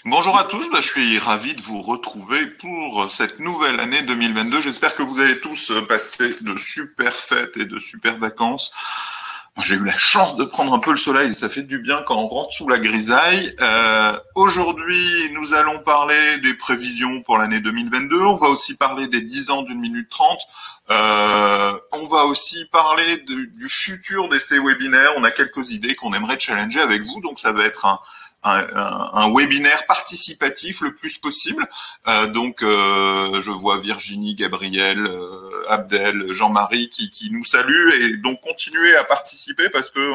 Bonjour à tous, je suis ravi de vous retrouver pour cette nouvelle année 2022. J'espère que vous avez tous passé de super fêtes et de super vacances. Moi, j'ai eu la chance de prendre un peu le soleil, ça fait du bien quand on rentre sous la grisaille. Aujourd'hui, nous allons parler des prévisions pour l'année 2022. On va aussi parler des 10 ans d'une minute 30. On va aussi parler du futur de ces webinaires. On a quelques idées qu'on aimerait challenger avec vous, donc ça va être un webinaire participatif le plus possible. Je vois Virginie, Gabriel, Abdel, Jean-Marie qui nous saluent, et donc continuez à participer parce que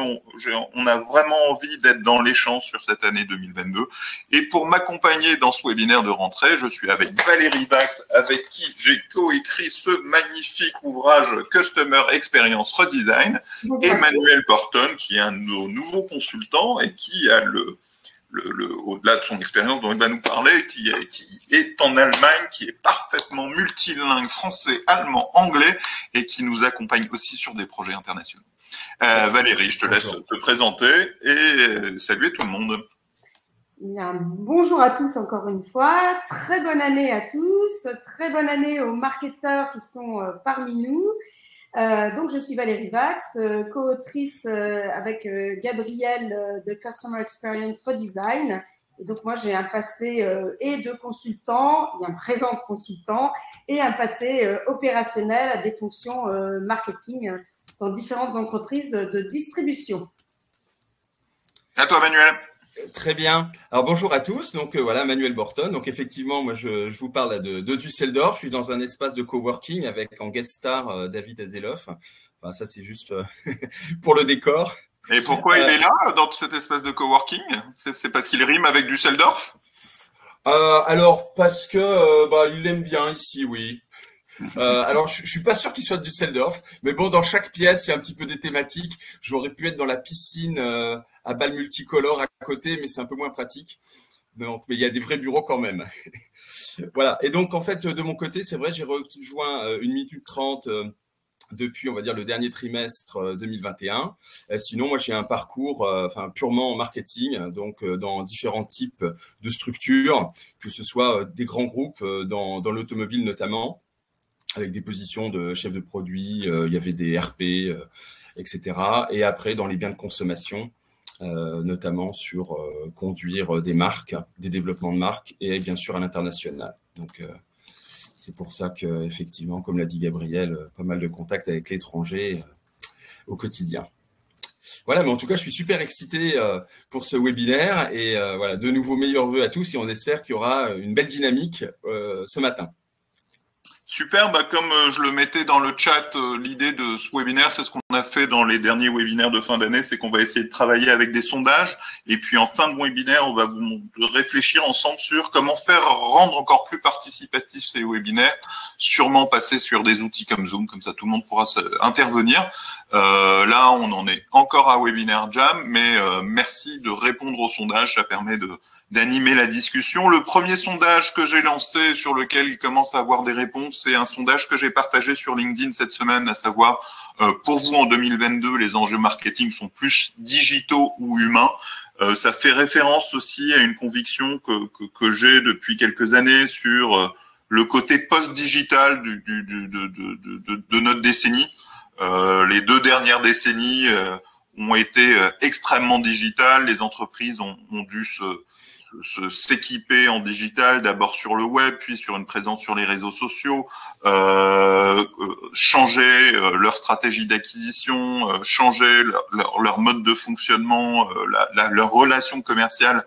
on a vraiment envie d'être dans les champs sur cette année 2022. Et pour m'accompagner dans ce webinaire de rentrée, je suis avec Valérie Vax, avec qui j'ai coécrit ce magnifique ouvrage Customer Experience Redesign, et Manuel Porton, qui est un de nos nouveaux consultants et qui a au-delà de son expérience dont il va nous parler, qui est en Allemagne, qui est parfaitement multilingue, français, allemand, anglais, et qui nous accompagne aussi sur des projets internationaux. Valérie, je te laisse te présenter et saluer tout le monde. Bien, bonjour à tous encore une fois, très bonne année à tous, très bonne année aux marketeurs qui sont parmi nous. Donc, je suis Valérie Vax, co-autrice avec Gabriel de Customer Experience Redesign. Et donc, moi, j'ai un passé et de consultant, et un présent de consultant, et un passé opérationnel à des fonctions marketing dans différentes entreprises de distribution. À toi, Manuel. Très bien. Alors bonjour à tous. Donc voilà, Manuel Borton. Donc effectivement, moi je vous parle de Düsseldorf. Je suis dans un espace de coworking avec en guest star David Azeloff. Enfin, ça c'est juste pour le décor. Et pourquoi il est là dans cet espace de coworking? C'est parce qu'il rime avec Düsseldorf? Alors parce que il l'aime bien ici, oui. Alors, je suis pas sûr qu'il soit de Düsseldorf, mais bon, dans chaque pièce, il y a un petit peu des thématiques. J'aurais pu être dans la piscine à balles multicolores à côté, mais c'est un peu moins pratique. Donc, mais il y a des vrais bureaux quand même. Voilà. Et donc, en fait, de mon côté, c'est vrai, j'ai rejoint une minute 30 depuis, on va dire, le dernier trimestre 2021. Sinon, moi, j'ai un parcours purement en marketing, donc dans différents types de structures, que ce soit des grands groupes dans l'automobile notamment, avec des positions de chef de produit, il y avait des RP, etc. Et après, dans les biens de consommation, notamment sur conduire des marques, des développements de marques, et bien sûr à l'international. Donc, c'est pour ça que, effectivement, comme l'a dit Gabriel, pas mal de contacts avec l'étranger au quotidien. Voilà, mais en tout cas, je suis super excité pour ce webinaire, et voilà, de nouveau meilleurs vœux à tous, et on espère qu'il y aura une belle dynamique ce matin. Super, comme je le mettais dans le chat, l'idée de ce webinaire, c'est ce qu'on a fait dans les derniers webinaires de fin d'année, c'est qu'on va essayer de travailler avec des sondages, et puis en fin de webinaire, on va réfléchir ensemble sur comment faire rendre encore plus participatifs ces webinaires, sûrement passer sur des outils comme Zoom, comme ça tout le monde pourra intervenir. Là, on en est encore à Webinaire Jam, mais merci de répondre au sondage, ça permet d'animer la discussion. Le premier sondage que j'ai lancé, sur lequel il commence à avoir des réponses, c'est un sondage que j'ai partagé sur LinkedIn cette semaine, à savoir, pour vous en 2022, les enjeux marketing sont plus digitaux ou humains. Ça fait référence aussi à une conviction que j'ai depuis quelques années sur le côté post-digital de notre décennie. Les 2 dernières décennies ont été extrêmement digitales. Les entreprises ont dû s'équiper en digital, d'abord sur le web, puis sur une présence sur les réseaux sociaux, changer leur stratégie d'acquisition, changer leur mode de fonctionnement, leur relation commerciale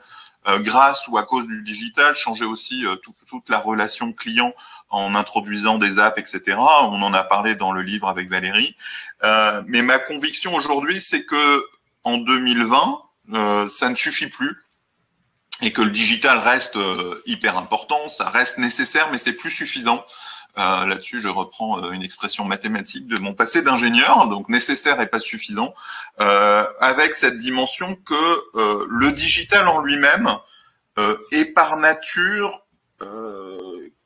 grâce ou à cause du digital, changer aussi toute la relation client en introduisant des apps, etc. On en a parlé dans le livre avec Valérie. Mais ma conviction aujourd'hui, c'est que en 2020, ça ne suffit plus, et que le digital reste hyper important, ça reste nécessaire, mais c'est plus suffisant. Là-dessus, je reprends une expression mathématique de mon passé d'ingénieur, donc nécessaire et pas suffisant, avec cette dimension que le digital en lui-même est par nature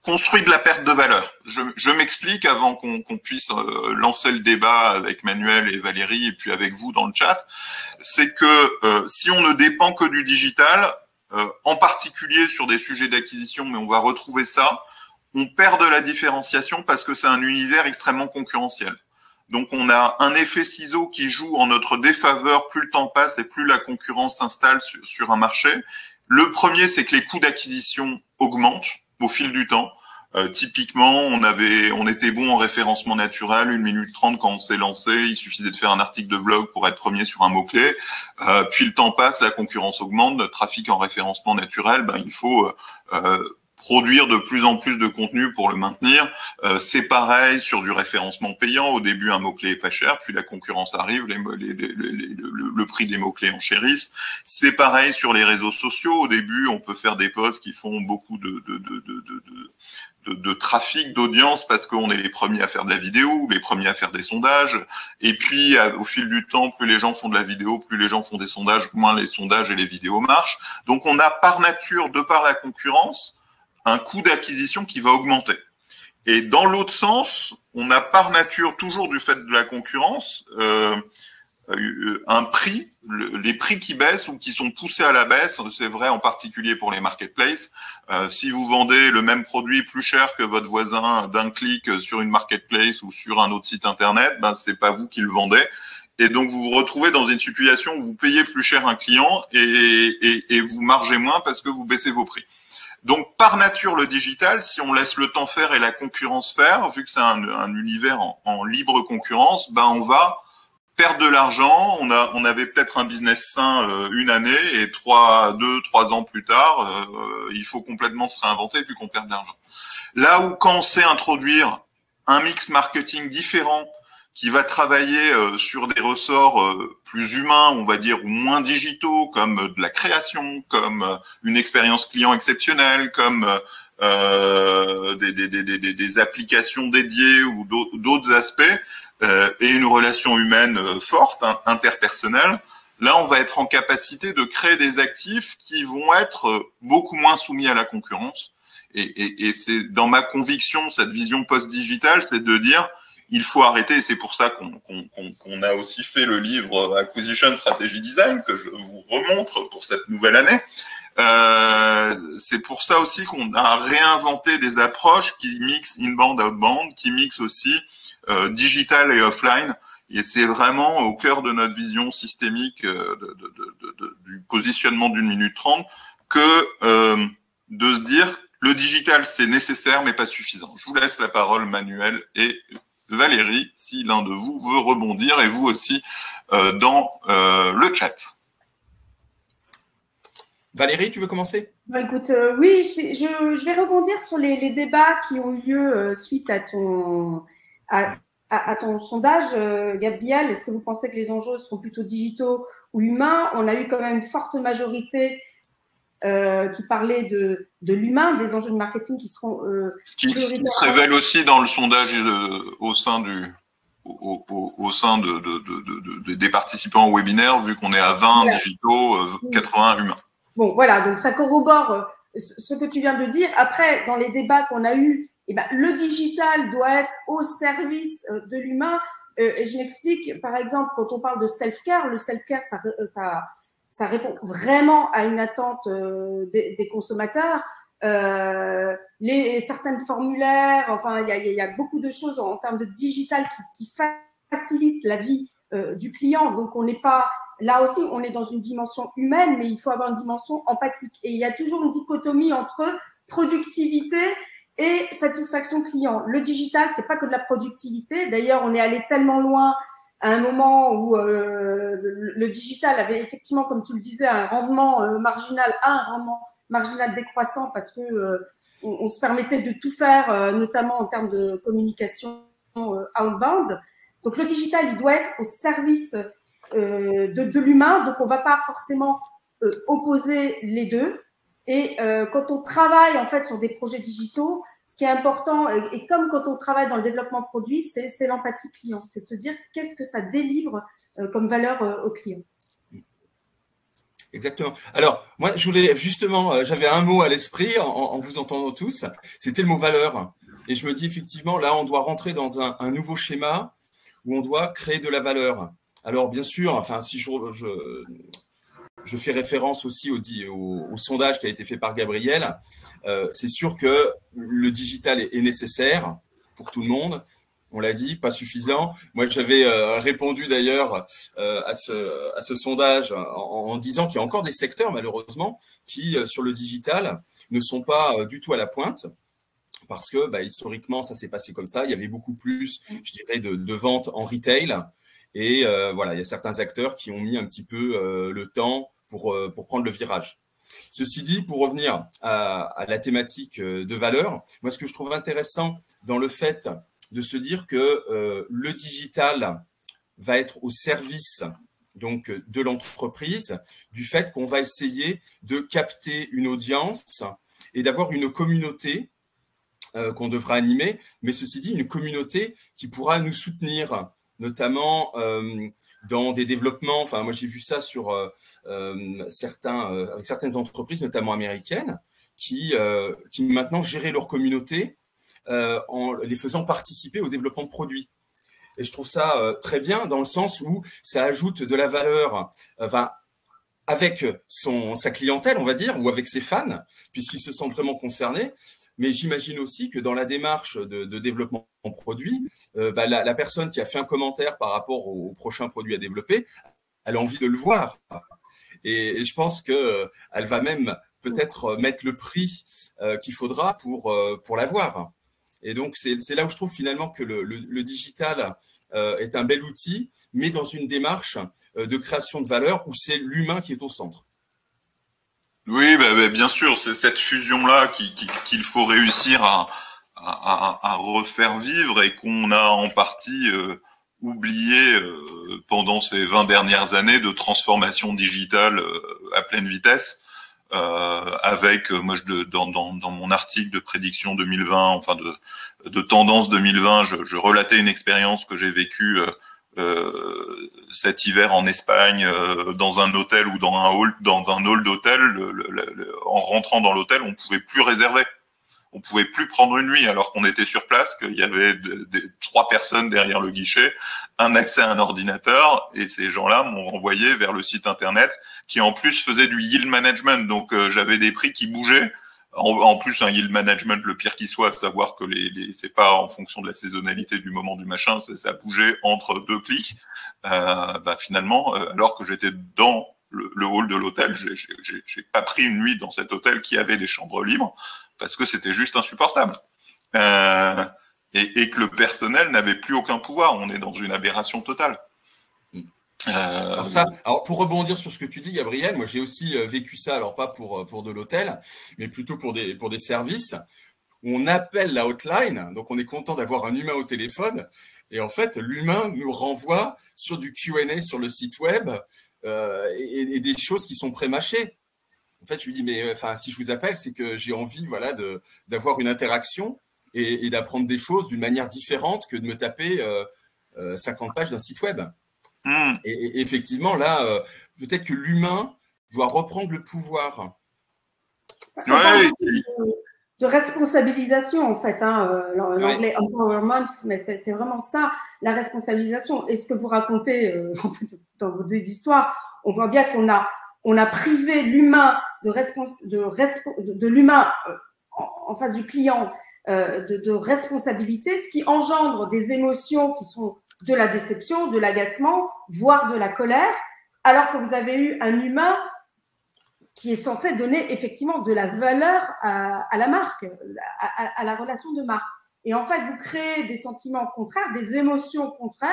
construit de la perte de valeur. Je m'explique avant qu'on puisse lancer le débat avec Manuel et Valérie, et puis avec vous dans le chat. C'est que si on ne dépend que du digital, en particulier sur des sujets d'acquisition, mais on va retrouver ça, on perd de la différenciation parce que c'est un univers extrêmement concurrentiel. Donc, on a un effet ciseau qui joue en notre défaveur plus le temps passe et plus la concurrence s'installe sur un marché. Le premier, c'est que les coûts d'acquisition augmentent au fil du temps. Typiquement, on était bon en référencement naturel, 1 minute 30 quand on s'est lancé. Il suffisait de faire un article de blog pour être premier sur un mot-clé. Puis le temps passe, la concurrence augmente, le trafic en référencement naturel, il faut produire de plus en plus de contenu pour le maintenir. C'est pareil sur du référencement payant. Au début, un mot-clé est pas cher, puis la concurrence arrive, le prix des mots-clés enchérissent. C'est pareil sur les réseaux sociaux. Au début, on peut faire des posts qui font beaucoup de trafic, d'audience, parce qu'on est les premiers à faire de la vidéo, les premiers à faire des sondages. Et puis, au fil du temps, plus les gens font de la vidéo, plus les gens font des sondages, moins les sondages et les vidéos marchent. Donc, on a par nature, de par la concurrence, un coût d'acquisition qui va augmenter. Et dans l'autre sens, on a par nature, toujours du fait de la concurrence, un prix, les prix qui baissent ou qui sont poussés à la baisse. C'est vrai en particulier pour les marketplaces. Si vous vendez le même produit plus cher que votre voisin d'un clic sur une marketplace ou sur un autre site internet, c'est pas vous qui le vendez. Et donc, vous vous retrouvez dans une situation où vous payez plus cher un client et vous margez moins parce que vous baissez vos prix. Donc, par nature, le digital, si on laisse le temps faire et la concurrence faire, vu que c'est un univers en libre concurrence, on va perdre de l'argent. On avait peut-être un business sain une année et 2-3 ans plus tard, il faut complètement se réinventer puis qu'on perd de l'argent. Là où quand on sait introduire un mix marketing différent qui va travailler sur des ressorts plus humains, on va dire, ou moins digitaux, comme de la création, comme une expérience client exceptionnelle, comme des applications dédiées ou d'autres aspects, et une relation humaine forte, interpersonnelle, là, on va être en capacité de créer des actifs qui vont être beaucoup moins soumis à la concurrence. Et c'est dans ma conviction, cette vision post-digitale, c'est de dire il faut arrêter, et c'est pour ça qu'on a aussi fait le livre Acquisition Strategy Design, que je vous remontre pour cette nouvelle année. C'est pour ça aussi qu'on a réinventé des approches qui mixent inbound, outbound, qui mixent aussi digital et offline. Et c'est vraiment au cœur de notre vision systémique du positionnement d'1 minute 30 que de se dire le digital c'est nécessaire mais pas suffisant. Je vous laisse la parole, Manuel et Valérie, si l'un de vous veut rebondir, et vous aussi dans le chat. Valérie, tu veux commencer ? Écoute, oui, je vais rebondir sur les débats qui ont eu lieu suite à ton sondage, Gabriel. Est-ce que vous pensez que les enjeux seront plutôt digitaux ou humains ? On a eu quand même une forte majorité qui parlait de l'humain, des enjeux de marketing qui seront qui se révèle aussi dans le sondage au sein des participants au webinaire, vu qu'on est à 20 voilà. Digitaux, 80 humains. Bon, voilà, donc ça corrobore ce que tu viens de dire. Après, dans les débats qu'on a eus, le digital doit être au service de l'humain. Et je m'explique, par exemple, quand on parle de self-care, le self-care, ça répond vraiment à une attente des consommateurs. Certaines formulaires, enfin, il y a beaucoup de choses en termes de digital qui facilitent la vie du client. Donc, on n'est pas là aussi, on est dans une dimension humaine, mais il faut avoir une dimension empathique. Et il y a toujours une dichotomie entre productivité et satisfaction client. Le digital, c'est pas que de la productivité. D'ailleurs, on est allé tellement loin à un moment où le digital avait effectivement, comme tu le disais, un rendement marginal décroissant parce que on se permettait de tout faire, notamment en termes de communication outbound. Donc le digital, il doit être au service de l'humain, donc on va pas forcément opposer les deux. Et quand on travaille en fait sur des projets digitaux, ce qui est important, et comme quand on travaille dans le développement de produits, c'est l'empathie client. C'est de se dire qu'est-ce que ça délivre comme valeur au client. Exactement. Alors, moi, je voulais justement, j'avais un mot à l'esprit en vous entendant tous, c'était le mot valeur. Et je me dis effectivement, là, on doit rentrer dans un nouveau schéma où on doit créer de la valeur. Alors, bien sûr, enfin, si je je fais référence aussi au sondage qui a été fait par Gabriel. C'est sûr que le digital est nécessaire pour tout le monde. On l'a dit, pas suffisant. Moi, j'avais répondu d'ailleurs à ce sondage en disant qu'il y a encore des secteurs, malheureusement, qui, sur le digital, ne sont pas du tout à la pointe. Parce que historiquement, ça s'est passé comme ça. Il y avait beaucoup plus, je dirais, de ventes en retail. Et voilà, il y a certains acteurs qui ont mis un petit peu le temps pour prendre le virage. Ceci dit, pour revenir à la thématique de valeur, moi, ce que je trouve intéressant dans le fait de se dire que le digital va être au service donc de l'entreprise, du fait qu'on va essayer de capter une audience et d'avoir une communauté qu'on devra animer, mais ceci dit, une communauté qui pourra nous soutenir, notamment dans des développements. Enfin, moi, j'ai vu ça sur avec certaines entreprises, notamment américaines, qui maintenant géraient leur communauté en les faisant participer au développement de produits. Et je trouve ça très bien dans le sens où ça ajoute de la valeur avec sa clientèle, on va dire, ou avec ses fans, puisqu'ils se sentent vraiment concernés. Mais j'imagine aussi que dans la démarche de développement en produit, la personne qui a fait un commentaire par rapport au prochain produit à développer, elle a envie de le voir. Et je pense qu'elle va même peut-être mettre le prix qu'il faudra pour l'avoir. Et donc, c'est là où je trouve finalement que le digital est un bel outil, mais dans une démarche de création de valeur où c'est l'humain qui est au centre. Oui, bien sûr, c'est cette fusion-là qu'il faut réussir à refaire vivre et qu'on a en partie oublié pendant ces 20 dernières années de transformation digitale à pleine vitesse. Avec moi dans mon article de prédiction 2020, enfin de tendance 2020, je relatais une expérience que j'ai vécue cet hiver en Espagne, dans un hôtel ou dans un hall d'hôtel. En rentrant dans l'hôtel, on pouvait plus réserver. On pouvait plus prendre une nuit alors qu'on était sur place, qu'il y avait 3 personnes derrière le guichet, un accès à un ordinateur, et ces gens-là m'ont renvoyé vers le site internet qui en plus faisait du yield management. Donc j'avais des prix qui bougeaient. En plus, un yield management, le pire qui soit, à savoir que c'est pas en fonction de la saisonnalité du moment du machin, ça bougeait entre 2 clics. Finalement, alors que j'étais dans le hall de l'hôtel, j'ai pas pris une nuit dans cet hôtel qui avait des chambres libres parce que c'était juste insupportable. Et que le personnel n'avait plus aucun pouvoir. On est dans une aberration totale. Alors pour rebondir sur ce que tu dis, Gabriel, moi j'ai aussi vécu ça, alors pas pour de l'hôtel, mais plutôt pour des services où on appelle la hotline, donc on est content d'avoir un humain au téléphone, et en fait l'humain nous renvoie sur du Q&A sur le site web et des choses qui sont prémâchées. En fait, je lui dis, mais si je vous appelle, c'est que j'ai envie d'avoir une interaction et d'apprendre des choses d'une manière différente que de me taper 50 pages d'un site web. Et effectivement, là, peut-être que l'humain doit reprendre le pouvoir. Ouais. De responsabilisation, en fait. L'anglais empowerment, mais c'est vraiment ça, la responsabilisation. Et ce que vous racontez dans vos 2 histoires, on voit bien qu'on a privé l'humain de l'humain en face du client de responsabilité, ce qui engendre des émotions qui sont de la déception, de l'agacement, voire de la colère, alors que vous avez eu un humain qui est censé donner effectivement de la valeur à la marque, à la relation de marque. Et en fait, vous créez des sentiments contraires, des émotions contraires,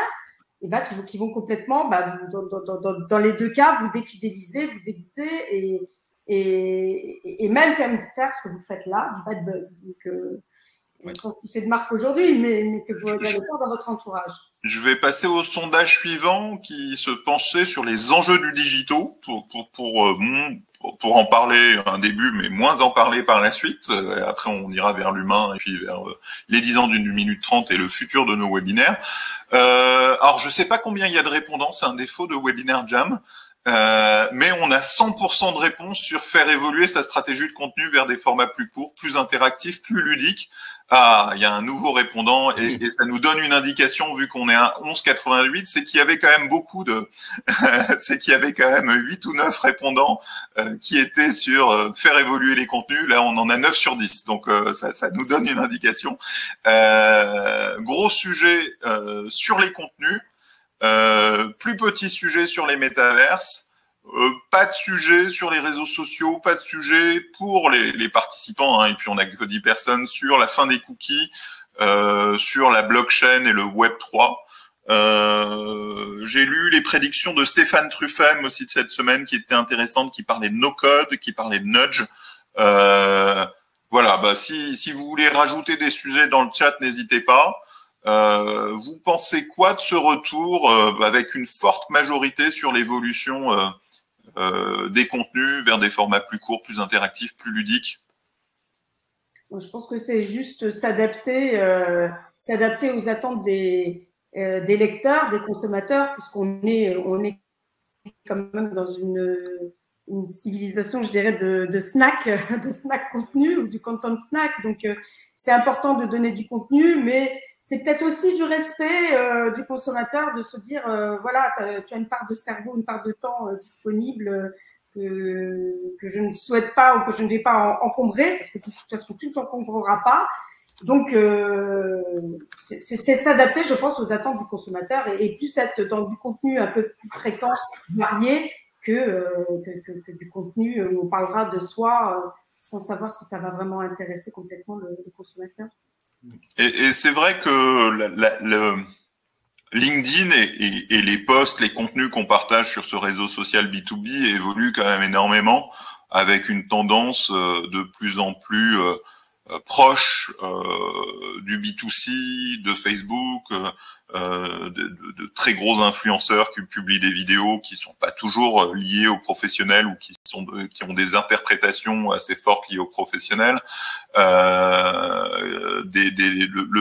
qui vont complètement, dans les 2 cas, vous défidéliser, vous dégoûter et même faire ce que vous faites là, du bad buzz. Donc, sans citer de marque aujourd'hui, mais que vous allez faire dans votre entourage. Je vais passer au sondage suivant qui se penchait sur les enjeux du digitaux pour en parler un début, mais moins en parler par la suite. Après, on ira vers l'humain et puis vers les 10 ans d'une minute 30 et le futur de nos webinaires. Alors, je sais pas combien il y a de répondants, c'est un défaut de Webinaire Jam. Mais on a 100% de réponses sur faire évoluer sa stratégie de contenu vers des formats plus courts, plus interactifs, plus ludiques. Ah, il y a un nouveau répondant et ça nous donne une indication, vu qu'on est à 11,88, c'est qu'il y avait quand même c'est qu'il y avait quand même 8 ou 9 répondants qui étaient sur faire évoluer les contenus. Là, on en a 9 sur 10, donc ça nous donne une indication. Gros sujet sur les contenus. Plus petit sujet sur les métaverses, pas de sujet sur les réseaux sociaux, pas de sujet pour les participants, hein, et puis on n'a que 10 personnes sur la fin des cookies, sur la blockchain et le Web 3. J'ai lu les prédictions de Stéphane Truffem aussi de cette semaine qui étaient intéressantes, qui parlaient de no-code, qui parlaient de nudge. Voilà, bah si vous voulez rajouter des sujets dans le chat, n'hésitez pas. Vous pensez quoi de ce retour avec une forte majorité sur l'évolution des contenus vers des formats plus courts, plus interactifs, plus ludiques? Je pense que c'est juste s'adapter aux attentes des lecteurs, des consommateurs, puisqu'on est quand même dans une civilisation, je dirais, de snack contenu ou du content snack. Donc, c'est important de donner du contenu, mais c'est peut-être aussi du respect du consommateur de se dire, voilà, tu as une part de cerveau, une part de temps disponible que je ne souhaite pas ou que je ne vais pas encombrer, parce que de toute façon, tu ne t'encombreras pas. Donc, c'est s'adapter, je pense, aux attentes du consommateur et plus être dans du contenu un peu plus fréquent, varié, que du contenu où on parlera de soi sans savoir si ça va vraiment intéresser complètement le consommateur. Et c'est vrai que LinkedIn et les posts, les contenus qu'on partage sur ce réseau social B2B évoluent quand même énormément, avec une tendance de plus en plus proche du B2C, de Facebook, de très gros influenceurs qui publient des vidéos qui sont pas toujours liées aux professionnels ou qui ont des interprétations assez fortes liées aux professionnels. Le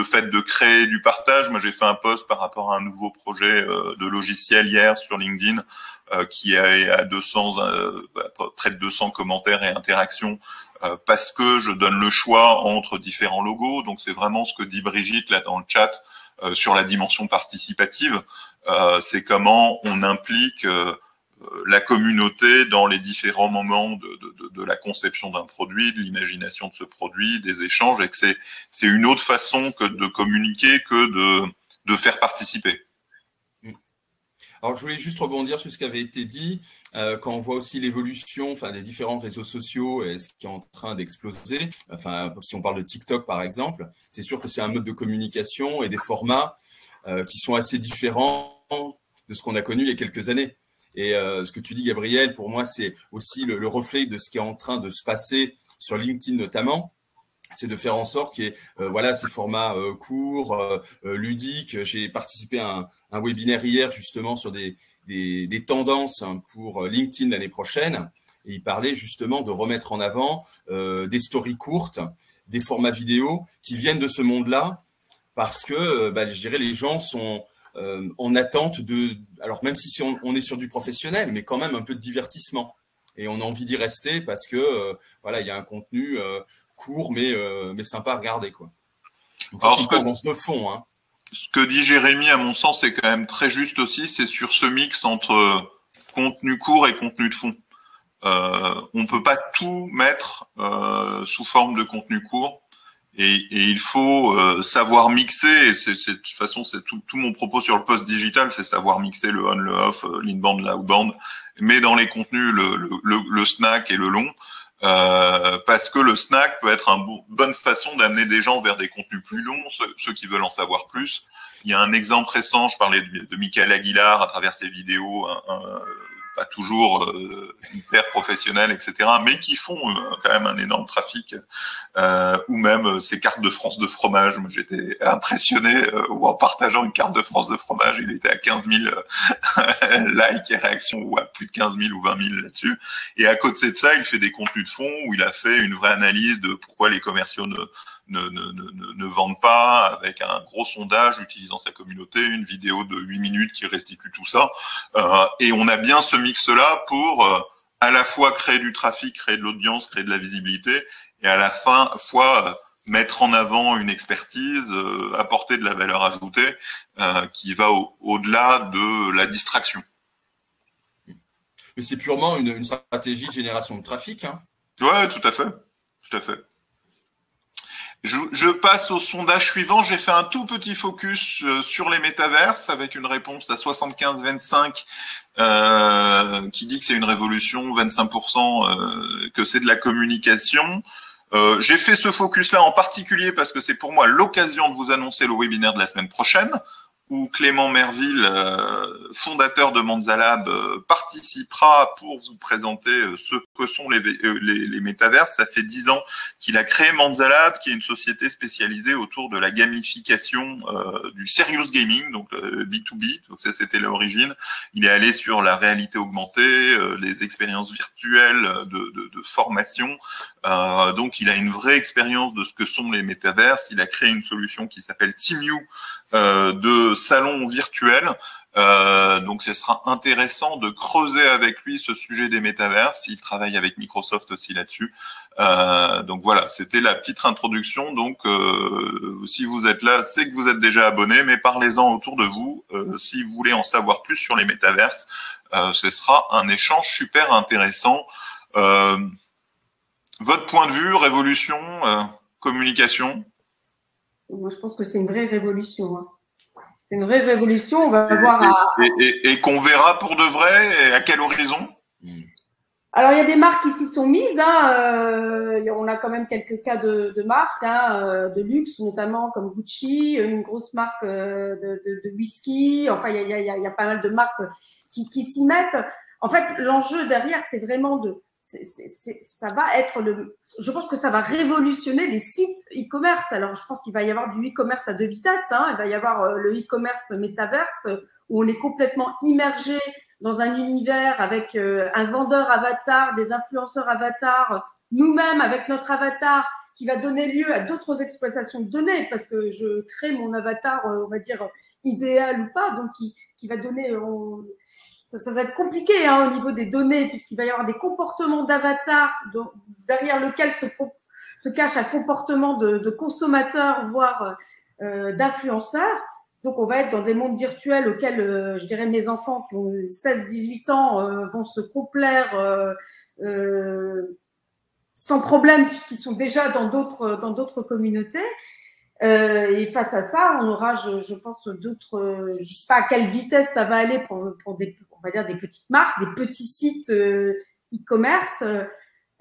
fait de créer du partage. Moi, j'ai fait un post par rapport à un nouveau projet de logiciel hier sur LinkedIn qui a près de 200 commentaires et interactions. Parce que je donne le choix entre différents logos. Donc, c'est vraiment ce que dit Brigitte là dans le chat sur la dimension participative. C'est comment on implique la communauté dans les différents moments de la conception d'un produit, de l'imagination de ce produit, des échanges, et que c'est une autre façon que de communiquer que de faire participer. Alors, je voulais juste rebondir sur ce qui avait été dit, quand on voit aussi l'évolution des différents réseaux sociaux et ce qui est en train d'exploser. Enfin, si on parle de TikTok, par exemple, c'est sûr que c'est un mode de communication et des formats qui sont assez différents de ce qu'on a connu il y a quelques années. Et ce que tu dis, Gabriel, pour moi, c'est aussi le reflet de ce qui est en train de se passer sur LinkedIn notamment. C'est de faire en sorte qu'il y ait ces formats courts, ludiques. J'ai participé à un webinaire hier justement sur des tendances pour LinkedIn l'année prochaine. Et il parlait justement de remettre en avant des stories courtes, des formats vidéo qui viennent de ce monde-là, parce que je dirais les gens sont en attente alors même si on est sur du professionnel, mais quand même un peu de divertissement. Et on a envie d'y rester parce que il y a un contenu court mais sympa à regarder, quoi. Donc, alors, c'est une tendance de fond, hein. Ce que dit Jérémy, à mon sens, c'est quand même très juste aussi, c'est sur ce mix entre contenu court et contenu de fond. On peut pas tout mettre sous forme de contenu court, et il faut savoir mixer. Et de toute façon, c'est tout mon propos sur le post digital, c'est savoir mixer le on, le off, l'inbound, l'outbound, mais dans les contenus, le snack et le long. Parce que le snack peut être une bonne façon d'amener des gens vers des contenus plus longs, ceux qui veulent en savoir plus. Il y a un exemple récent, je parlais de Michael Aguilar à travers ses vidéos, pas toujours hyper professionnels, etc., mais qui font quand même un énorme trafic, ou même ces cartes de France de fromage. Moi, j'étais impressionné ou en partageant une carte de France de fromage, il était à 15 000 likes et réactions, ou à plus de 15 000 ou 20 000 là-dessus. Et à côté de ça, il fait des contenus de fond où il a fait une vraie analyse de pourquoi les commerciaux ne vendent pas, avec un gros sondage utilisant sa communauté, une vidéo de 8 minutes qui restitue tout ça. Et on a bien ce mix-là pour à la fois créer du trafic, créer de l'audience, créer de la visibilité, et à la fois mettre en avant une expertise, apporter de la valeur ajoutée qui va au-delà de la distraction. Mais c'est purement une stratégie de génération de trafic, hein. Ouais, tout à fait. Tout à fait. Je passe au sondage suivant. J'ai fait un tout petit focus sur les métaverses avec une réponse à 75-25 qui dit que c'est une révolution, 25% que c'est de la communication. J'ai fait ce focus-là en particulier parce que c'est pour moi l'occasion de vous annoncer le webinaire de la semaine prochaine, où Clément Merville, fondateur de Manzalab, participera pour vous présenter ce que sont les métaverses. Ça fait 10 ans qu'il a créé Manzalab, qui est une société spécialisée autour de la gamification du serious gaming, donc B2B. Donc ça, c'était l'origine. Il est allé sur la réalité augmentée, les expériences virtuelles de formation. Donc, il a une vraie expérience de ce que sont les métaverses. Il a créé une solution qui s'appelle TeamU, de salon virtuel. Donc, ce sera intéressant de creuser avec lui ce sujet des métaverses. Il travaille avec Microsoft aussi là-dessus. Donc voilà, c'était la petite introduction. Donc, si vous êtes là, c'est que vous êtes déjà abonné, mais parlez-en autour de vous. Si vous voulez en savoir plus sur les métaverses, ce sera un échange super intéressant. Votre point de vue, révolution, communication? Moi, je pense que c'est une vraie révolution, hein. C'est une vraie révolution. On va voir. Et qu'on verra pour de vrai, et à quel horizon? Alors, il y a des marques qui s'y sont mises, hein. On a quand même quelques cas de marques, hein, de luxe, notamment comme Gucci, une grosse marque de whisky. Enfin, il y a pas mal de marques qui s'y mettent. En fait, l'enjeu derrière, c'est vraiment ça va être je pense que ça va révolutionner les sites e-commerce. Alors, je pense qu'il va y avoir du e-commerce à deux vitesses, hein. Il va y avoir le e-commerce métaverse où on est complètement immergé dans un univers avec un vendeur avatar, des influenceurs avatars, nous-mêmes avec notre avatar qui va donner lieu à d'autres exploitations de données parce que je crée mon avatar, on va dire, idéal ou pas, donc qui va donner… Ça va être compliqué, hein, au niveau des données, puisqu'il va y avoir des comportements d'avatar derrière lequel se cache un comportement de consommateur, voire d'influenceur. Donc, on va être dans des mondes virtuels auxquels, je dirais, mes enfants qui ont 16-18 ans vont se complaire sans problème, puisqu'ils sont déjà dans d'autres communautés. Et face à ça, on aura, je pense, d'autres, je sais pas à quelle vitesse ça va aller pour des, on va dire, des petites marques, des petits sites e-commerce.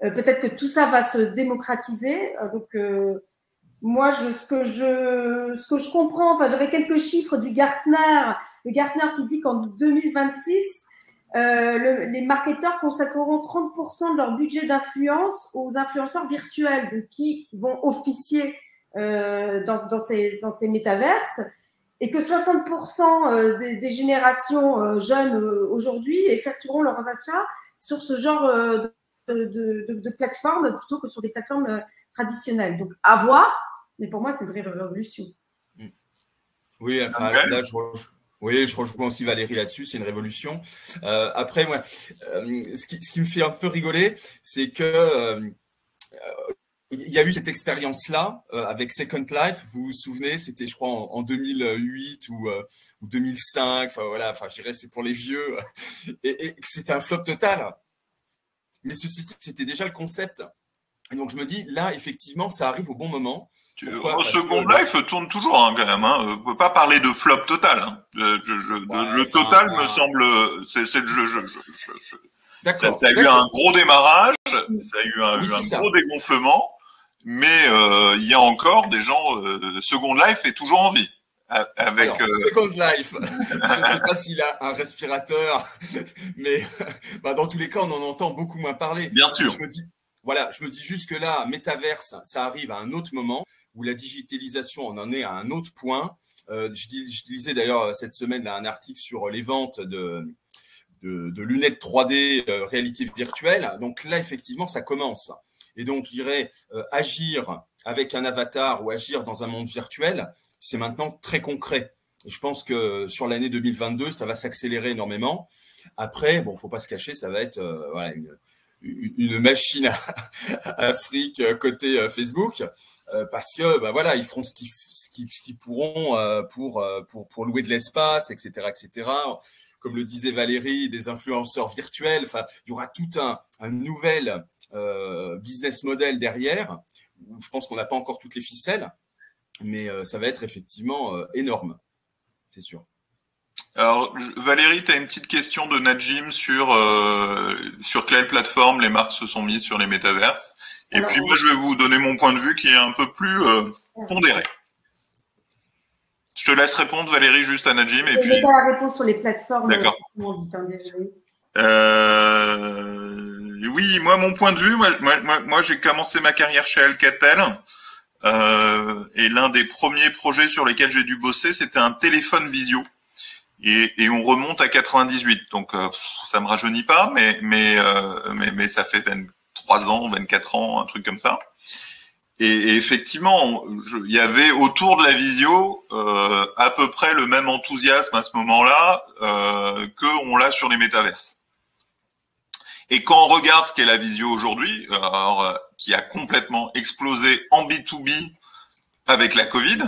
Peut-être que tout ça va se démocratiser. Donc, moi, ce que je comprends, enfin, j'avais quelques chiffres du Gartner, le Gartner qui dit qu'en 2026, les marketeurs consacreront 30% de leur budget d'influence aux influenceurs virtuels, donc qui vont officier dans ces métaverses, et que 60% des générations jeunes aujourd'hui effectueront leurs achats sur ce genre de plateformes plutôt que sur des plateformes traditionnelles. Donc, à voir, mais pour moi, c'est une vraie révolution. Oui, enfin, là, je rejoins aussi Valérie là-dessus, c'est une révolution. Après, moi, ce qui me fait un peu rigoler, c'est que il y a eu cette expérience-là avec Second Life. Vous vous souvenez, c'était, je crois, en 2008 ou 2005. Enfin voilà, enfin je dirais c'est pour les vieux. Et c'était un flop total. Mais ceci, c'était déjà le concept. Et donc je me dis, là, effectivement, ça arrive au bon moment. Second Life tourne toujours, hein, quand même. Hein. On peut pas parler de flop total. Hein. Le total me semble, c'est le jeu. Ça a eu un gros démarrage, ça a eu un gros dégonflement. Mais il y a encore des gens. Second Life est toujours en vie. Avec Second Life, je ne sais pas s'il a un respirateur, mais dans tous les cas, on en entend beaucoup moins parler. Bien sûr. Je me dis juste que là, Metaverse, ça arrive à un autre moment où la digitalisation en est à un autre point. Je lisais d'ailleurs cette semaine là, un article sur les ventes de lunettes 3D réalité virtuelle. Donc là, effectivement, ça commence. Et donc, je dirais, agir avec un avatar ou agir dans un monde virtuel, c'est maintenant très concret. Et je pense que sur l'année 2022, ça va s'accélérer énormément. Après, bon, faut pas se cacher, ça va être voilà, une machine à fric côté Facebook, parce que bah, voilà, ils feront ce qu'ils pourront pour louer de l'espace, etc., etc. Comme le disait Valérie, des influenceurs virtuels. Enfin, il y aura tout un nouvel business model derrière. Où je pense qu'on n'a pas encore toutes les ficelles, mais ça va être effectivement énorme, c'est sûr. Alors, Valérie, tu as une petite question de Najim sur quelle plateforme les marques se sont mises sur les métaverses. Et puis moi, je vais vous donner mon point de vue qui est un peu plus pondéré. Je te laisse répondre, Valérie, juste à Najim. Je n'ai pas la réponse sur les plateformes. D'accord. Oui, moi, mon point de vue, moi j'ai commencé ma carrière chez Alcatel. Et l'un des premiers projets sur lesquels j'ai dû bosser, c'était un téléphone visio. Et on remonte à 98, donc ça me rajeunit pas, mais ça fait 23 ans, 24 ans, un truc comme ça. Et effectivement, il y avait autour de la visio à peu près le même enthousiasme à ce moment-là qu'on l'a sur les métaverses. Et quand on regarde ce qu'est la visio aujourd'hui, qui a complètement explosé en B2B avec la Covid,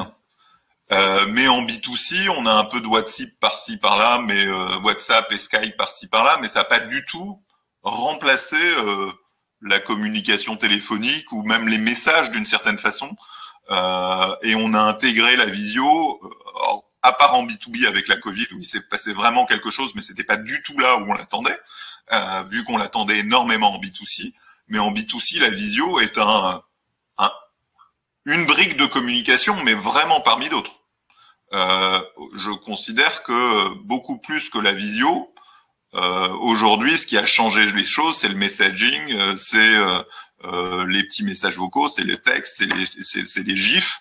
mais en B2C, on a un peu de WhatsApp par-ci par-là, mais WhatsApp et Skype par-ci par-là, mais ça n'a pas du tout remplacé la communication téléphonique ou même les messages d'une certaine façon. Et on a intégré la visio, à part en B2B avec la Covid, où il s'est passé vraiment quelque chose, mais c'était pas du tout là où on l'attendait, vu qu'on l'attendait énormément en B2C. Mais en B2C, la visio est une brique de communication, mais vraiment parmi d'autres. Je considère que beaucoup plus que la visio, aujourd'hui, ce qui a changé les choses, c'est le messaging, c'est les petits messages vocaux, c'est les textes, c'est les gifs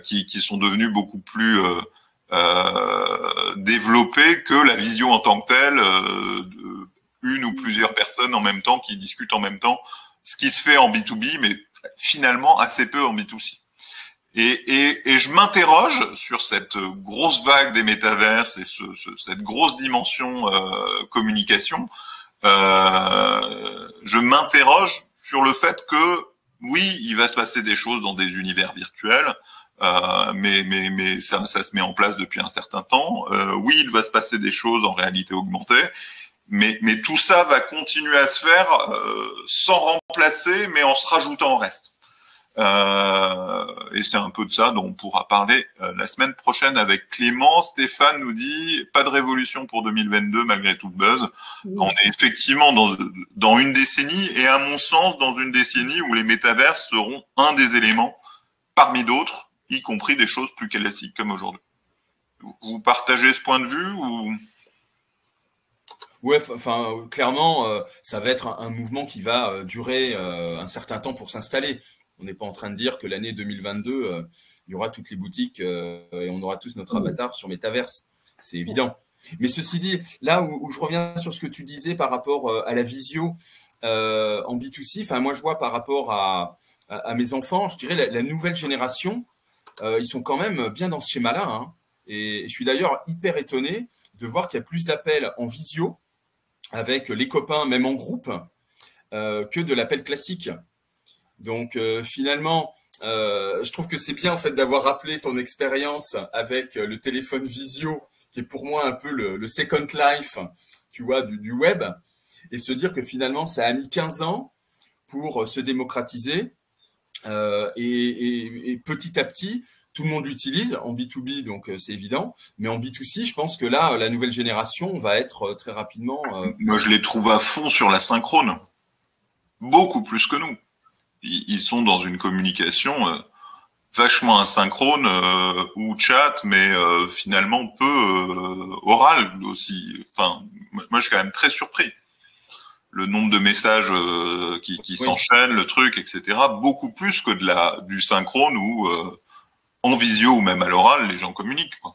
qui sont devenus beaucoup plus développés que la visio en tant que telle, une ou plusieurs personnes en même temps qui discutent en même temps, ce qui se fait en B2B, mais finalement assez peu en B2C. Et je m'interroge sur cette grosse vague des métaverses et cette grosse dimension communication. Je m'interroge sur le fait que oui, il va se passer des choses dans des univers virtuels, mais ça se met en place depuis un certain temps. Oui, il va se passer des choses en réalité augmentée. Mais tout ça va continuer à se faire sans remplacer, mais en se rajoutant au reste. Et c'est un peu de ça dont on pourra parler la semaine prochaine avec Clément. Stéphane nous dit pas de révolution pour 2022 malgré tout le buzz. Oui. On est effectivement dans une décennie et à mon sens dans une décennie où les métaverses seront un des éléments parmi d'autres, y compris des choses plus classiques comme aujourd'hui. Vous partagez ce point de vue ou... Ouais, enfin clairement, ça va être un mouvement qui va durer un certain temps pour s'installer. On n'est pas en train de dire que l'année 2022, il y aura toutes les boutiques et on aura tous notre avatar sur Metaverse. C'est évident. Mais ceci dit, là où je reviens sur ce que tu disais par rapport à la visio en B2C, enfin moi je vois par rapport à mes enfants, je dirais la nouvelle génération, ils sont quand même bien dans ce schéma-là. Hein. Et je suis d'ailleurs hyper étonné de voir qu'il y a plus d'appels en visio avec les copains, même en groupe, que de l'appel classique. Donc finalement, je trouve que c'est bien en fait d'avoir rappelé ton expérience avec le téléphone visio, qui est pour moi un peu le second life, tu vois, du web, et se dire que finalement ça a mis 15 ans pour se démocratiser et petit à petit, tout le monde l'utilise en B2B, donc c'est évident. Mais en B2C, je pense que là, la nouvelle génération va être très rapidement... Moi, je les trouve à fond sur la synchrone. Beaucoup plus que nous. Ils sont dans une communication vachement asynchrone ou chat, mais finalement peu orale aussi. Enfin, moi, je suis quand même très surpris. Le nombre de messages qui s'enchaînent, le truc, etc. Beaucoup plus que du synchrone ou... en visio ou même à l'oral, les gens communiquent, quoi.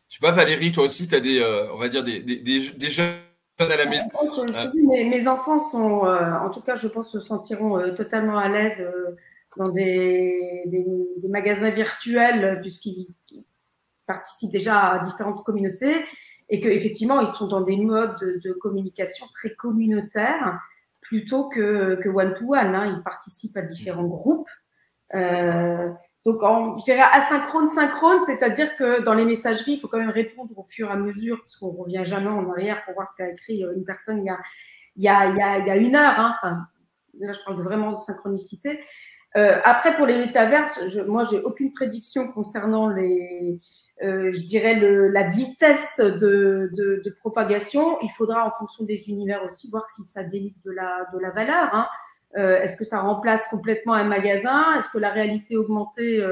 Je sais pas, Valérie, toi aussi, tu as on va dire des jeunes à la maison. Mes enfants sont, en tout cas, je pense, se sentiront totalement à l'aise dans des magasins virtuels, puisqu'ils participent déjà à différentes communautés et qu'effectivement, ils sont dans des modes de communication très communautaires plutôt que one-to-one. Hein. Ils participent à différents groupes. Donc, je dirais asynchrone, synchrone, c'est-à-dire que dans les messageries, il faut quand même répondre au fur et à mesure, parce qu'on revient jamais en arrière pour voir ce qu'a écrit une personne il y a une heure. Hein. Enfin, là, je parle vraiment de synchronicité. Après, pour les métaverses, moi, j'ai aucune prédiction concernant je dirais la vitesse de propagation. Il faudra, en fonction des univers aussi, voir si ça délivre de la valeur. Hein. Est-ce que ça remplace complètement un magasin? Est-ce que la réalité augmentée,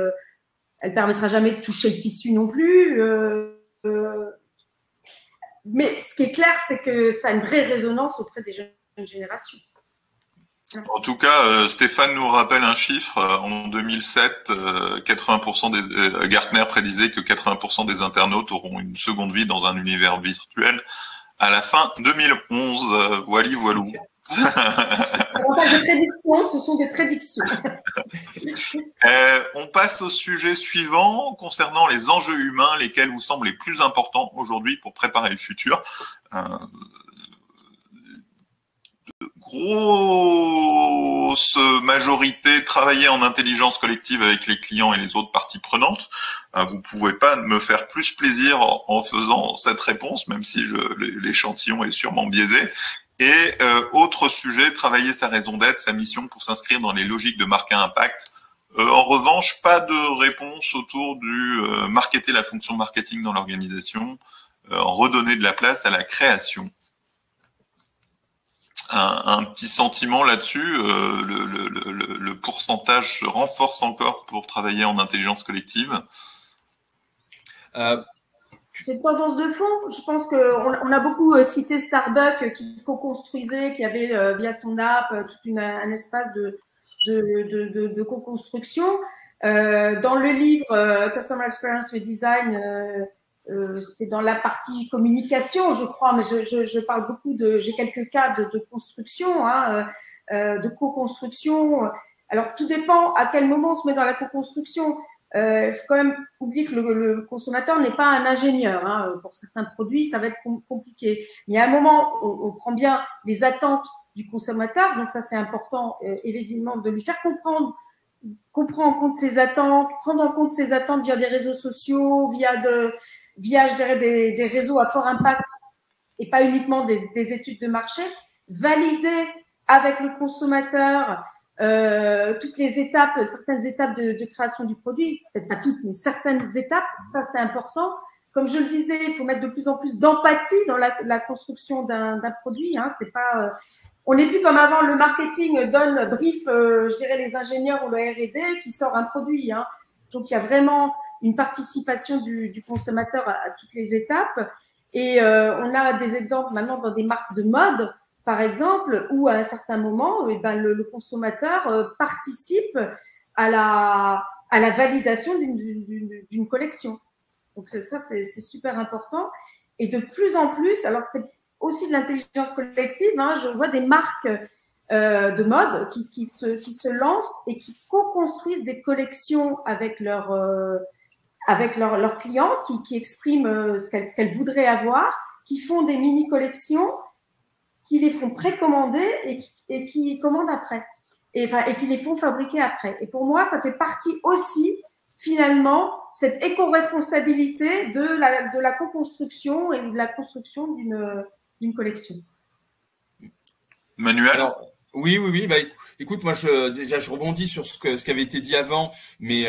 elle permettra jamais de toucher le tissu non plus? Mais ce qui est clair, c'est que ça a une vraie résonance auprès des jeunes générations. En tout cas, Stéphane nous rappelle un chiffre. En 2007, 80% Gartner prédisait que 80% des internautes auront une seconde vie dans un univers virtuel à la fin 2011. Voilou. Ce sont pas des prédictions, ce sont des prédictions. On passe au sujet suivant concernant les enjeux humains, lesquels vous semblent les plus importants aujourd'hui pour préparer le futur. Grosse majorité travailler en intelligence collective avec les clients et les autres parties prenantes. Vous pouvez pas me faire plus plaisir en faisant cette réponse, même si l'échantillon est sûrement biaisé. Et autre sujet, travailler sa raison d'être, sa mission pour s'inscrire dans les logiques de marque à impact. En revanche, pas de réponse autour du marketer la fonction marketing dans l'organisation, redonner de la place à la création. Un petit sentiment là-dessus, le pourcentage se renforce encore pour travailler en intelligence collective. C'est une tendance de fond. Je pense qu'on a beaucoup cité Starbucks qui co-construisait, qui avait via son app tout un espace de co-construction. Dans le livre Customer Experience Redesign, c'est dans la partie communication, je crois, mais je parle beaucoup j'ai quelques cas de construction, hein, de co-construction. Alors, tout dépend à quel moment on se met dans la co-construction. Il faut quand même oublier que le consommateur n'est pas un ingénieur. Hein. Pour certains produits, ça va être compliqué. Mais à un moment, on prend bien les attentes du consommateur, donc ça, c'est important, évidemment, de lui faire comprendre qu'on prend en compte ses attentes, prendre en compte ses attentes via des réseaux sociaux, via je dirais, des réseaux à fort impact et pas uniquement des études de marché, valider avec le consommateur toutes les étapes, certaines étapes de création du produit, peut-être pas toutes, mais certaines étapes, ça c'est important. Comme je le disais, il faut mettre de plus en plus d'empathie dans la construction d'un produit. Hein. C'est pas, on n'est plus comme avant, le marketing donne brief, je dirais les ingénieurs ou le R&D qui sort un produit. Hein. Donc il y a vraiment une participation du consommateur à toutes les étapes. Et on a des exemples maintenant dans des marques de mode, par exemple, où à un certain moment, le consommateur participe à la validation d'une collection. Donc ça, c'est super important. Et de plus en plus, alors c'est aussi de l'intelligence collective, hein, je vois des marques de mode qui se lancent et qui co-construisent des collections avec leurs clientes, qui expriment ce qu'elles voudraient avoir, qui font des mini-collections, qui les font précommander et qui commandent après, et qui les font fabriquer après. Et pour moi, ça fait partie aussi, finalement, cette éco-responsabilité de la co-construction et de la construction d'une collection. Manuel? Alors, oui. Bah, écoute, moi, je rebondis sur ce qui avait été dit avant, mais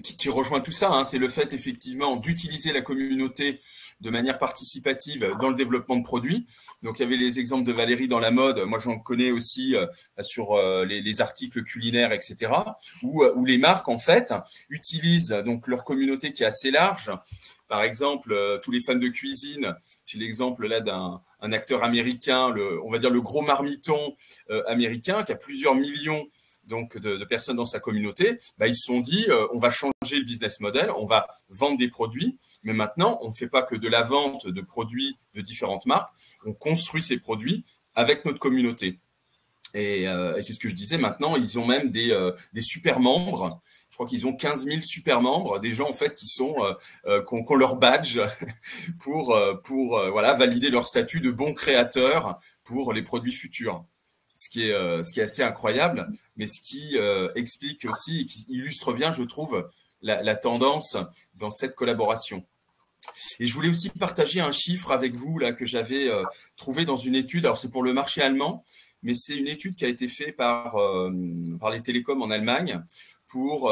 qui rejoint tout ça. Hein, c'est le fait, effectivement, d'utiliser la communauté de manière participative dans le développement de produits. Donc, il y avait les exemples de Valérie dans la mode. Moi, j'en connais aussi sur les articles culinaires, etc., où les marques, en fait, utilisent donc leur communauté qui est assez large. Par exemple, tous les fans de cuisine, j'ai l'exemple là d'un acteur américain, on va dire le gros marmiton américain, qui a plusieurs millions donc de personnes dans sa communauté, ils se sont dit, on va changer le business model, on va vendre des produits, mais maintenant, on ne fait pas que de la vente de produits de différentes marques, on construit ces produits avec notre communauté. Et c'est ce que je disais, maintenant, ils ont même des super membres. Je crois qu'ils ont 15 000 super membres, des gens en fait qui ont leur badge pour voilà, valider leur statut de bons créateurs pour les produits futurs. Ce qui est assez incroyable, mais ce qui explique aussi et qui illustre bien, je trouve, la tendance dans cette collaboration. Et je voulais aussi partager un chiffre avec vous là que j'avais trouvé dans une étude. Alors c'est pour le marché allemand, mais c'est une étude qui a été faite par les télécoms en Allemagne pour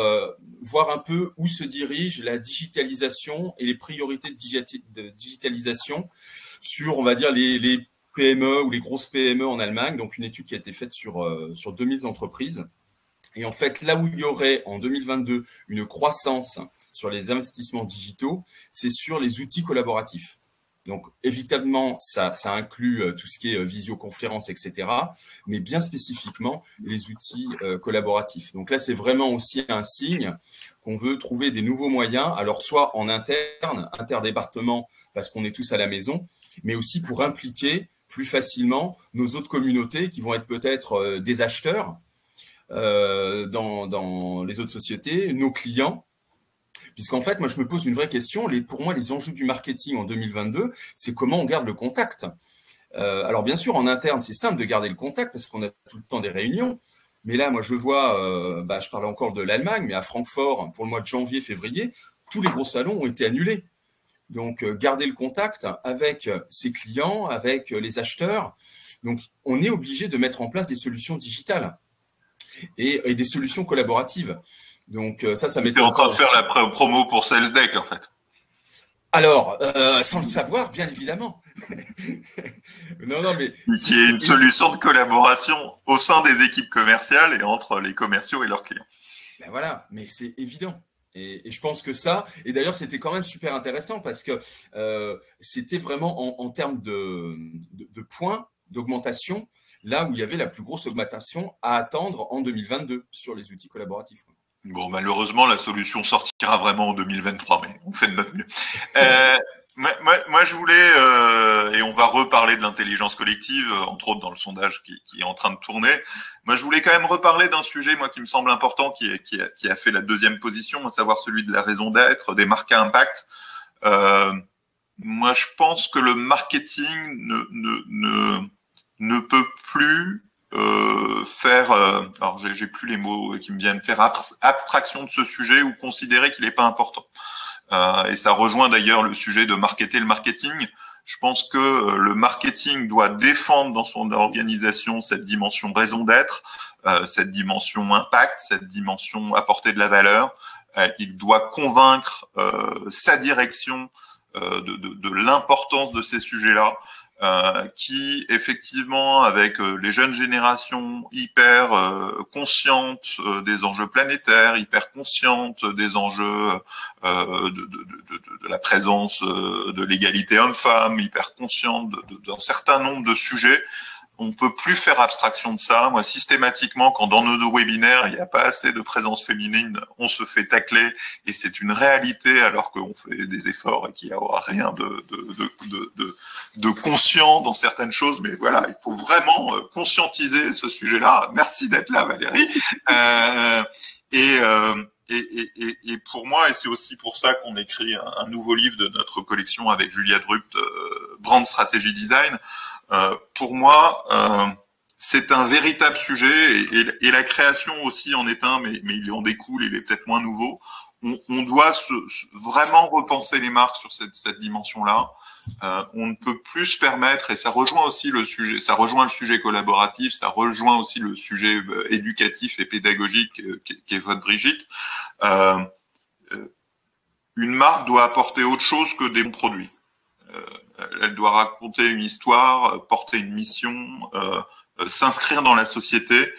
voir un peu où se dirige la digitalisation et les priorités de digitalisation sur, on va dire, les PME ou les grosses PME en Allemagne. Donc, une étude qui a été faite sur 2000 entreprises. Et en fait, là où il y aurait en 2022 une croissance sur les investissements digitaux, c'est sur les outils collaboratifs. Donc, évidemment, ça inclut tout ce qui est visioconférence, etc., mais bien spécifiquement les outils collaboratifs. Donc là, c'est vraiment aussi un signe qu'on veut trouver des nouveaux moyens, alors soit en interne, interdépartement, parce qu'on est tous à la maison, mais aussi pour impliquer plus facilement nos autres communautés qui vont être peut-être des acheteurs dans les autres sociétés, nos clients. Puisqu'en fait, moi, je me pose une vraie question. Pour moi, les enjeux du marketing en 2022, c'est comment on garde le contact. Alors, bien sûr, en interne, c'est simple de garder le contact parce qu'on a tout le temps des réunions. Mais là, moi, je vois, je parlais encore de l'Allemagne, mais à Francfort, pour le mois de janvier, février, tous les gros salons ont été annulés. Donc, garder le contact avec ses clients, avec les acheteurs. Donc, on est obligé de mettre en place des solutions digitales et des solutions collaboratives. Donc ça m'étonne. Tu es en train de faire la promo pour SalesDeck, en fait. Alors, sans le savoir, bien évidemment. non, mais qui est une solution de collaboration au sein des équipes commerciales et entre les commerciaux et leurs clients. Ben voilà, mais c'est évident. Et je pense que ça, et d'ailleurs c'était quand même super intéressant parce que c'était vraiment en termes de points d'augmentation, là où il y avait la plus grosse augmentation à attendre en 2022 sur les outils collaboratifs. Bon, malheureusement, la solution sortira vraiment en 2023, mais on fait de notre mieux. Moi, je voulais, et on va reparler de l'intelligence collective, entre autres dans le sondage qui est en train de tourner. Moi, je voulais quand même reparler d'un sujet, moi, qui me semble important, qui a fait la deuxième position, à savoir celui de la raison d'être, des marques à impact. Moi, je pense que le marketing ne peut plus faire, alors j'ai plus les mots qui me viennent, faire abstraction de ce sujet ou considérer qu'il n'est pas important. Et ça rejoint d'ailleurs le sujet de marketer le marketing. Je pense que le marketing doit défendre dans son organisation cette dimension raison d'être, cette dimension impact, cette dimension apporter de la valeur. Il doit convaincre sa direction de l'importance de ces sujets-là. Qui effectivement avec les jeunes générations hyper conscientes des enjeux planétaires, hyper conscientes des enjeux de la présence de l'égalité homme-femme, hyper conscientes d'un certain nombre de sujets, on peut plus faire abstraction de ça. Moi, systématiquement, quand dans nos webinaires, il n'y a pas assez de présence féminine, on se fait tacler et c'est une réalité alors qu'on fait des efforts et qu'il n'y aura rien de conscient dans certaines choses. Mais voilà, il faut vraiment conscientiser ce sujet-là. Merci d'être là, Valérie. Et pour moi, et c'est aussi pour ça qu'on écrit un nouveau livre de notre collection avec Julia Drupt, Brand Strategy Design. Pour moi, c'est un véritable sujet et la création aussi en est un, mais il en découle, il est peut-être moins nouveau. On doit vraiment repenser les marques sur cette dimension-là. On ne peut plus se permettre, et ça rejoint aussi le sujet, ça rejoint le sujet collaboratif, ça rejoint aussi le sujet éducatif et pédagogique qu'évoque Brigitte. Une marque doit apporter autre chose que des bons produits. Elle doit raconter une histoire, porter une mission, s'inscrire dans la société.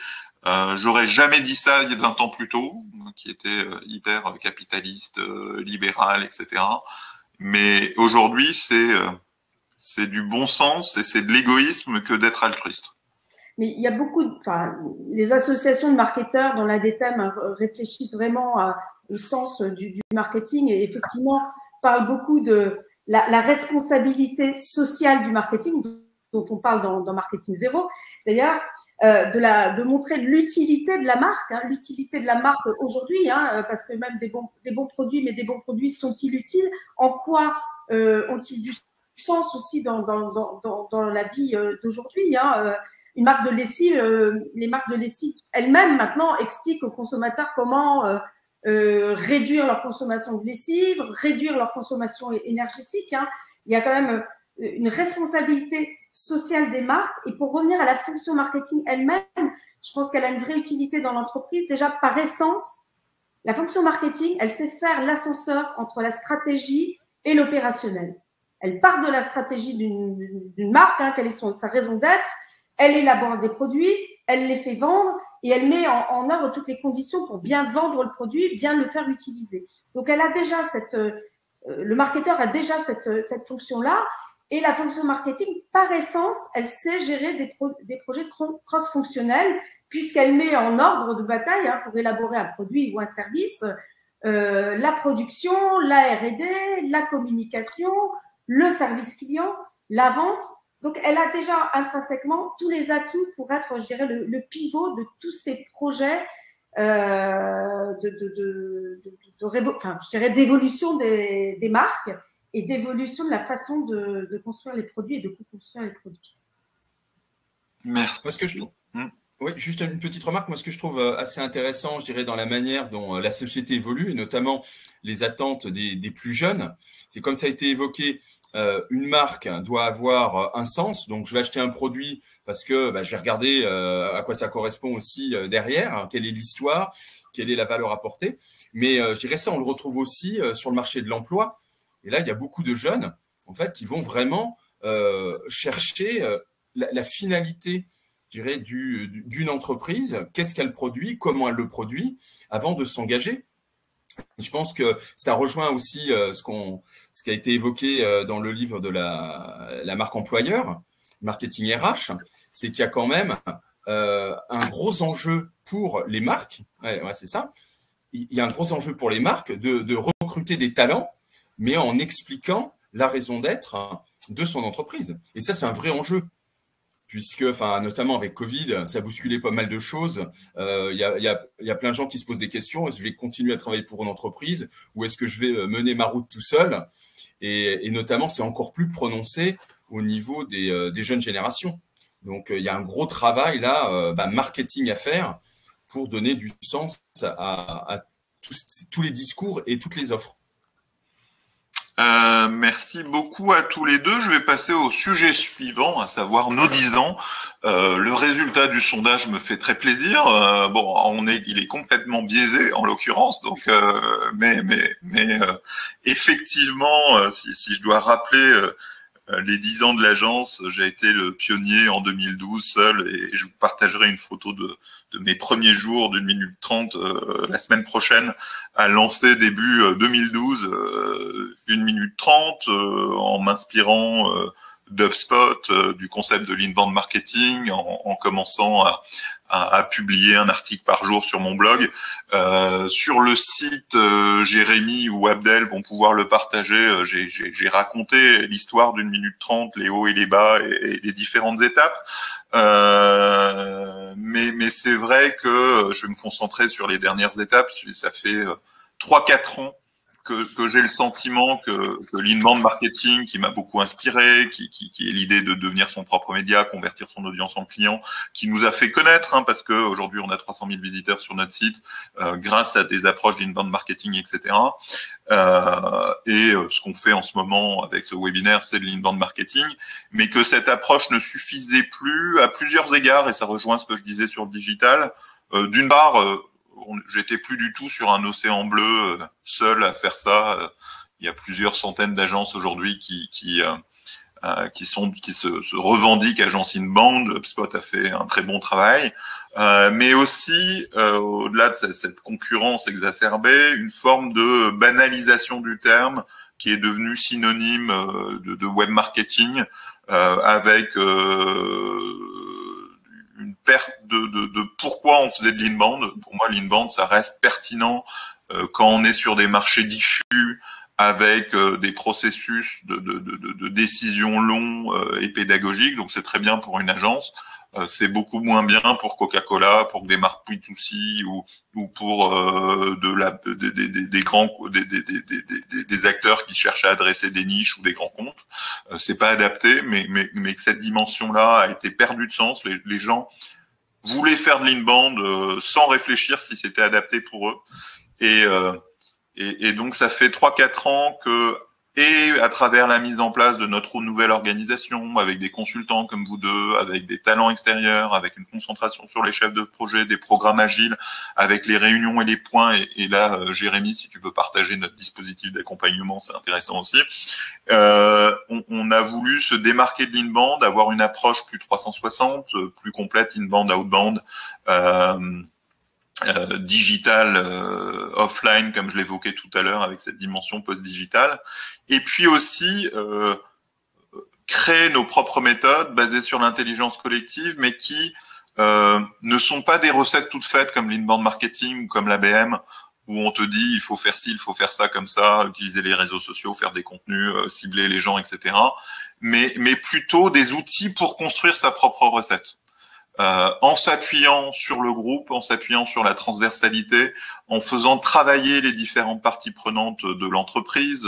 J'aurais jamais dit ça il y a 20 ans plus tôt, qui était hyper capitaliste, libéral, etc. Mais aujourd'hui, c'est du bon sens et c'est de l'égoïsme que d'être altruiste. mais il y a les associations de marketeurs dans l'ADTEM réfléchissent vraiment au sens du marketing et effectivement parlent beaucoup de la responsabilité sociale du marketing, dont on parle dans Marketing Zéro. D'ailleurs, de montrer l'utilité de la marque, l'utilité de la marque aujourd'hui, parce que même des bons produits, mais des bons produits sont-ils utiles? En quoi ont-ils du sens aussi dans la vie d'aujourd'hui, une marque de lessive, les marques de lessive elles-mêmes maintenant expliquent aux consommateurs comment réduire leur consommation de lessive, réduire leur consommation énergétique. Il y a quand même une responsabilité sociale des marques. Et pour revenir à la fonction marketing elle-même, je pense qu'elle a une vraie utilité dans l'entreprise. Déjà, par essence, la fonction marketing, elle sait faire l'ascenseur entre la stratégie et l'opérationnel. Elle part de la stratégie d'une marque, quelle est sa raison d'être. Elle élabore des produits, elle les fait vendre et elle met en œuvre toutes les conditions pour bien vendre le produit, bien le faire utiliser. Donc, elle a déjà le marketeur a déjà cette fonction-là. Et la fonction marketing, par essence, elle sait gérer des projets cross-fonctionnels puisqu'elle met en ordre de bataille pour élaborer un produit ou un service, la production, la R&D, la communication, le service client, la vente. Donc, elle a déjà intrinsèquement tous les atouts pour être, je dirais, le pivot de tous ces projets d'évolution des marques et d'évolution de la façon de construire les produits et de co-construire les produits. Merci. Oui, juste une petite remarque. Moi, ce que je trouve assez intéressant, je dirais, dans la manière dont la société évolue, et notamment les attentes des plus jeunes, c'est comme ça a été évoqué, une marque doit avoir un sens. Donc, je vais acheter un produit parce que je vais regarder à quoi ça correspond aussi derrière, quelle est l'histoire, quelle est la valeur apportée. Mais je dirais ça, on le retrouve aussi sur le marché de l'emploi. Et là, il y a beaucoup de jeunes, en fait, qui vont vraiment chercher la finalité, je dirais, d'une entreprise. Qu'est-ce qu'elle produit, comment elle le produit, avant de s'engager. Je pense que ça rejoint aussi ce qui a été évoqué dans le livre de la marque employeur, Marketing RH, c'est qu'il y a quand même un gros enjeu pour les marques. Ouais, c'est ça. Il y a un gros enjeu pour les marques de recruter des talents, mais en expliquant la raison d'être de son entreprise. Et ça, c'est un vrai enjeu, puisque, notamment avec Covid, ça bousculait pas mal de choses. Il y a plein de gens qui se posent des questions. Est-ce que je vais continuer à travailler pour une entreprise ou est-ce que je vais mener ma route tout seul? Et notamment, c'est encore plus prononcé au niveau des jeunes générations. Donc, il y a un gros travail là, marketing à faire pour donner du sens à tous les discours et toutes les offres. Merci beaucoup à tous les deux. Je vais passer au sujet suivant, à savoir nos 10 ans. Le résultat du sondage me fait très plaisir. Il est complètement biaisé en l'occurrence, donc mais effectivement, si je dois rappeler les 10 ans de l'agence, j'ai été le pionnier en 2012 seul et je vous partagerai une photo de mes premiers jours d'1 minute 30 la semaine prochaine à lancer début 2012 1 minute 30 en m'inspirant d'HubSpot, du concept de l'inbound marketing, en commençant à publier un article par jour sur mon blog. Sur le site, Jérémy ou Abdel vont pouvoir le partager. J'ai raconté l'histoire d'1 minute 30, les hauts et les bas et les différentes étapes. Mais c'est vrai que je vais me concentrer sur les dernières étapes. Ça fait 3-4 ans que j'ai le sentiment que l'inbound marketing, qui m'a beaucoup inspiré, qui est l'idée de devenir son propre média, convertir son audience en client, qui nous a fait connaître, parce que aujourd'hui on a 300 000 visiteurs sur notre site grâce à des approches d'inbound marketing, etc. Ce qu'on fait en ce moment avec ce webinaire, c'est de l'inbound marketing, mais que cette approche ne suffisait plus à plusieurs égards, et ça rejoint ce que je disais sur le digital. D'une part, j'étais plus du tout sur un océan bleu seul à faire ça. Il y a plusieurs centaines d'agences aujourd'hui qui se revendiquent agences inbound. HubSpot a fait un très bon travail, mais aussi au-delà de cette concurrence exacerbée, une forme de banalisation du terme qui est devenu synonyme de web marketing, avec une pourquoi on faisait de l'inbound. Pour moi, l'inbound, ça reste pertinent quand on est sur des marchés diffus, avec des processus de décision longs et pédagogiques. Donc, c'est très bien pour une agence. C'est beaucoup moins bien pour Coca-Cola, pour des marques P2C ou pour des acteurs qui cherchent à adresser des niches ou des grands comptes. C'est pas adapté, mais que cette dimension-là a été perdue de sens. Les gens voulaient faire de l'inbound sans réfléchir si c'était adapté pour eux. Et donc, ça fait 3-4 ans que, et à travers la mise en place de notre nouvelle organisation, avec des consultants comme vous deux, avec des talents extérieurs, avec une concentration sur les chefs de projet, des programmes agiles, avec les réunions et les points, et là, Jérémy, si tu peux partager notre dispositif d'accompagnement, c'est intéressant aussi. On a voulu se démarquer de l'inbound, avoir une approche plus 360, plus complète, inbound, outbound, digital, offline, comme je l'évoquais tout à l'heure, avec cette dimension post-digitale. Et puis aussi créer nos propres méthodes basées sur l'intelligence collective, mais qui ne sont pas des recettes toutes faites comme l'inbound marketing ou comme l'ABM, où on te dit il faut faire ci, il faut faire ça comme ça, utiliser les réseaux sociaux, faire des contenus, cibler les gens, etc. Mais plutôt des outils pour construire sa propre recette. En s'appuyant sur le groupe, en s'appuyant sur la transversalité, en faisant travailler les différentes parties prenantes de l'entreprise.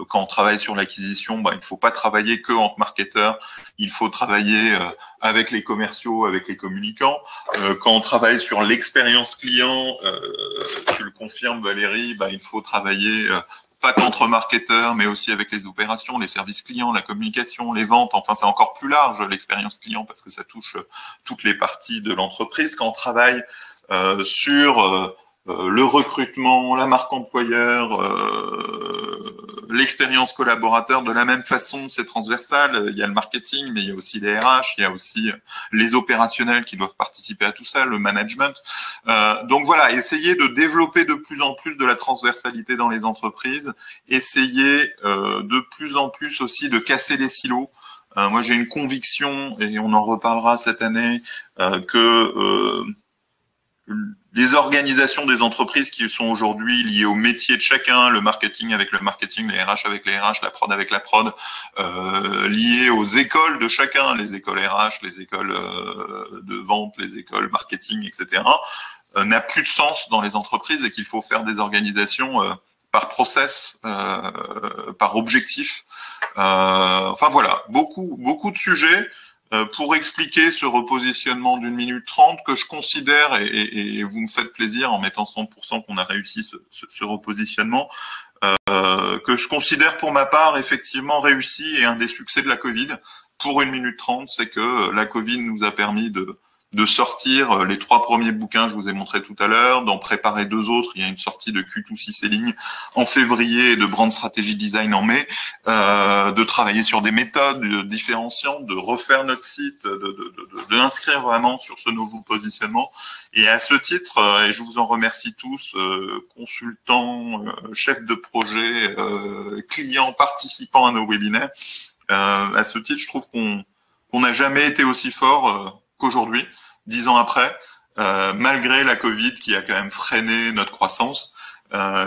Quand on travaille sur l'acquisition, il ne faut pas travailler que entre marketeurs, il faut travailler avec les commerciaux, avec les communicants. Quand on travaille sur l'expérience client, tu le confirmes Valérie, il faut travailler pas qu'entre marketeurs, mais aussi avec les opérations, les services clients, la communication, les ventes. Enfin, c'est encore plus large, l'expérience client, parce que ça touche toutes les parties de l'entreprise. Quand on travaille sur le recrutement, la marque employeur, l'expérience collaborateur, de la même façon, c'est transversal. Il y a le marketing, mais il y a aussi les RH, il y a aussi les opérationnels qui doivent participer à tout ça, le management. Donc voilà, essayer de développer de plus en plus de la transversalité dans les entreprises, essayer de plus en plus aussi de casser les silos. Moi, j'ai une conviction, et on en reparlera cette année, que les organisations des entreprises qui sont aujourd'hui liées au métier de chacun, le marketing avec le marketing, les RH avec les RH, la prod avec la prod, liées aux écoles de chacun, les écoles RH, les écoles de vente, les écoles marketing, etc., n'a plus de sens dans les entreprises et qu'il faut faire des organisations par process, par objectif. Enfin voilà, beaucoup de sujets pour expliquer ce repositionnement d'une minute 30 que je considère, et vous me faites plaisir en mettant 100% qu'on a réussi ce repositionnement, que je considère pour ma part effectivement réussi, et un des succès de la Covid pour une minute 30, c'est que la Covid nous a permis de sortir les 3 premiers bouquins, je vous ai montré tout à l'heure, d'en préparer 2 autres. Il y a une sortie de Q2C Selling en février et de Brand Strategy Design en mai, de travailler sur des méthodes différenciantes, de refaire notre site, de inscrire vraiment sur ce nouveau positionnement. Et à ce titre, et je vous en remercie tous, consultants, chefs de projet, clients, participants à nos webinaires, à ce titre, je trouve qu'on n'a jamais été aussi fort qu'aujourd'hui, 10 ans après, malgré la Covid qui a quand même freiné notre croissance,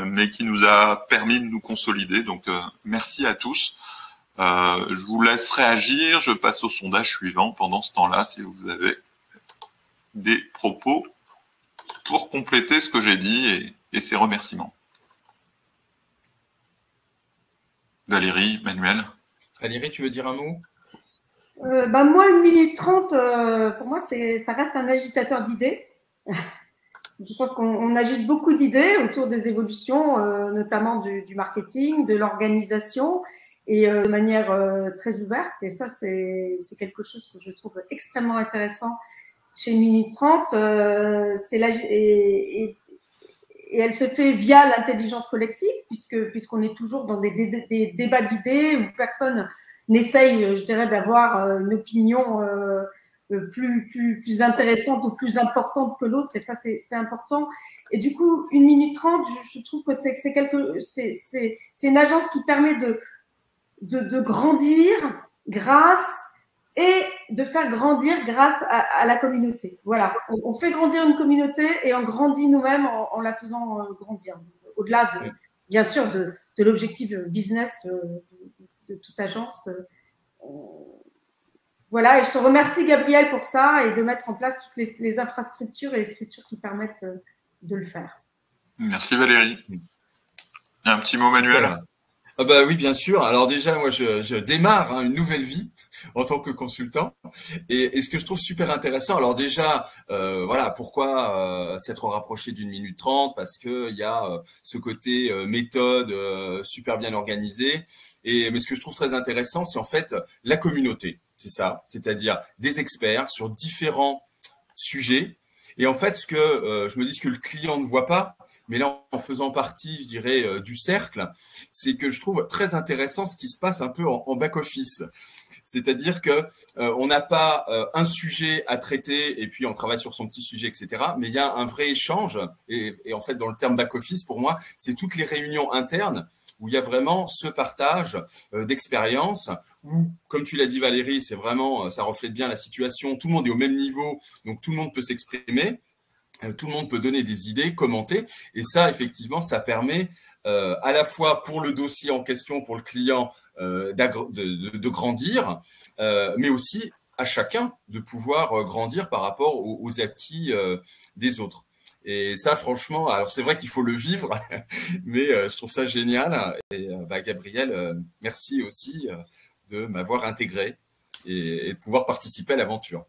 mais qui nous a permis de nous consolider. Donc, merci à tous. Je vous laisse réagir. Je passe au sondage suivant pendant ce temps-là, si vous avez des propos pour compléter ce que j'ai dit et ces remerciements. Valérie, Manuel. Valérie, tu veux dire un mot ? Moi, 1 minute 30, pour moi, ça reste un agitateur d'idées. Je pense qu'on agite beaucoup d'idées autour des évolutions, notamment du marketing, de l'organisation, et de manière très ouverte. Et ça, c'est quelque chose que je trouve extrêmement intéressant chez 1 minute 30. Et elle se fait via l'intelligence collective, puisqu'on est toujours dans des débats d'idées où personne n'essaye, je dirais, d'avoir une opinion plus intéressante ou plus importante que l'autre, et ça c'est important. Et du coup, 1 minute 30, je trouve que c'est une agence qui permet de grandir grâce et de faire grandir grâce à la communauté. Voilà, on fait grandir une communauté et on grandit nous-mêmes en la faisant grandir. Au-delà, bien sûr, de l'objectif business de toute agence. Voilà, et je te remercie, Gabriel, pour ça et de mettre en place toutes les infrastructures et les structures qui permettent de le faire. Merci, Valérie. Un petit mot, Manuel. Ah bah oui, bien sûr. Alors déjà, moi, je démarre une nouvelle vie en tant que consultant. Et ce que je trouve super intéressant, alors déjà, voilà, pourquoi s'être rapproché d'une minute 30? Parce que il y a ce côté méthode super bien organisé. Mais ce que je trouve très intéressant, c'est en fait la communauté. C'est ça, c'est-à-dire des experts sur différents sujets. Et en fait, ce que je me dis, ce que le client ne voit pas, mais là, en faisant partie, je dirais, du cercle, c'est que je trouve très intéressant ce qui se passe un peu en back-office. C'est-à-dire que on n'a pas un sujet à traiter et puis on travaille sur son petit sujet, etc. Mais il y a un vrai échange. Et en fait, dans le terme back-office, pour moi, c'est toutes les réunions internes où il y a vraiment ce partage d'expérience, où, comme tu l'as dit Valérie, c'est vraiment, ça reflète bien la situation, tout le monde est au même niveau, donc tout le monde peut s'exprimer, tout le monde peut donner des idées, commenter, et ça, effectivement, ça permet à la fois pour le dossier en question, pour le client, de grandir, mais aussi à chacun de pouvoir grandir par rapport aux acquis des autres. Et ça, franchement, alors c'est vrai qu'il faut le vivre, mais je trouve ça génial. Et Gabriel, merci aussi de m'avoir intégré et de pouvoir participer à l'aventure.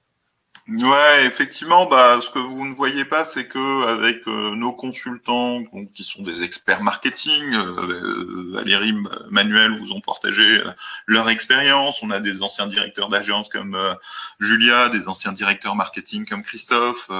Ouais, effectivement, ce que vous ne voyez pas, c'est que avec nos consultants, donc, qui sont des experts marketing, Valérie, Manuel vous ont partagé leur expérience. On a des anciens directeurs d'agence comme Julia, des anciens directeurs marketing comme Christophe,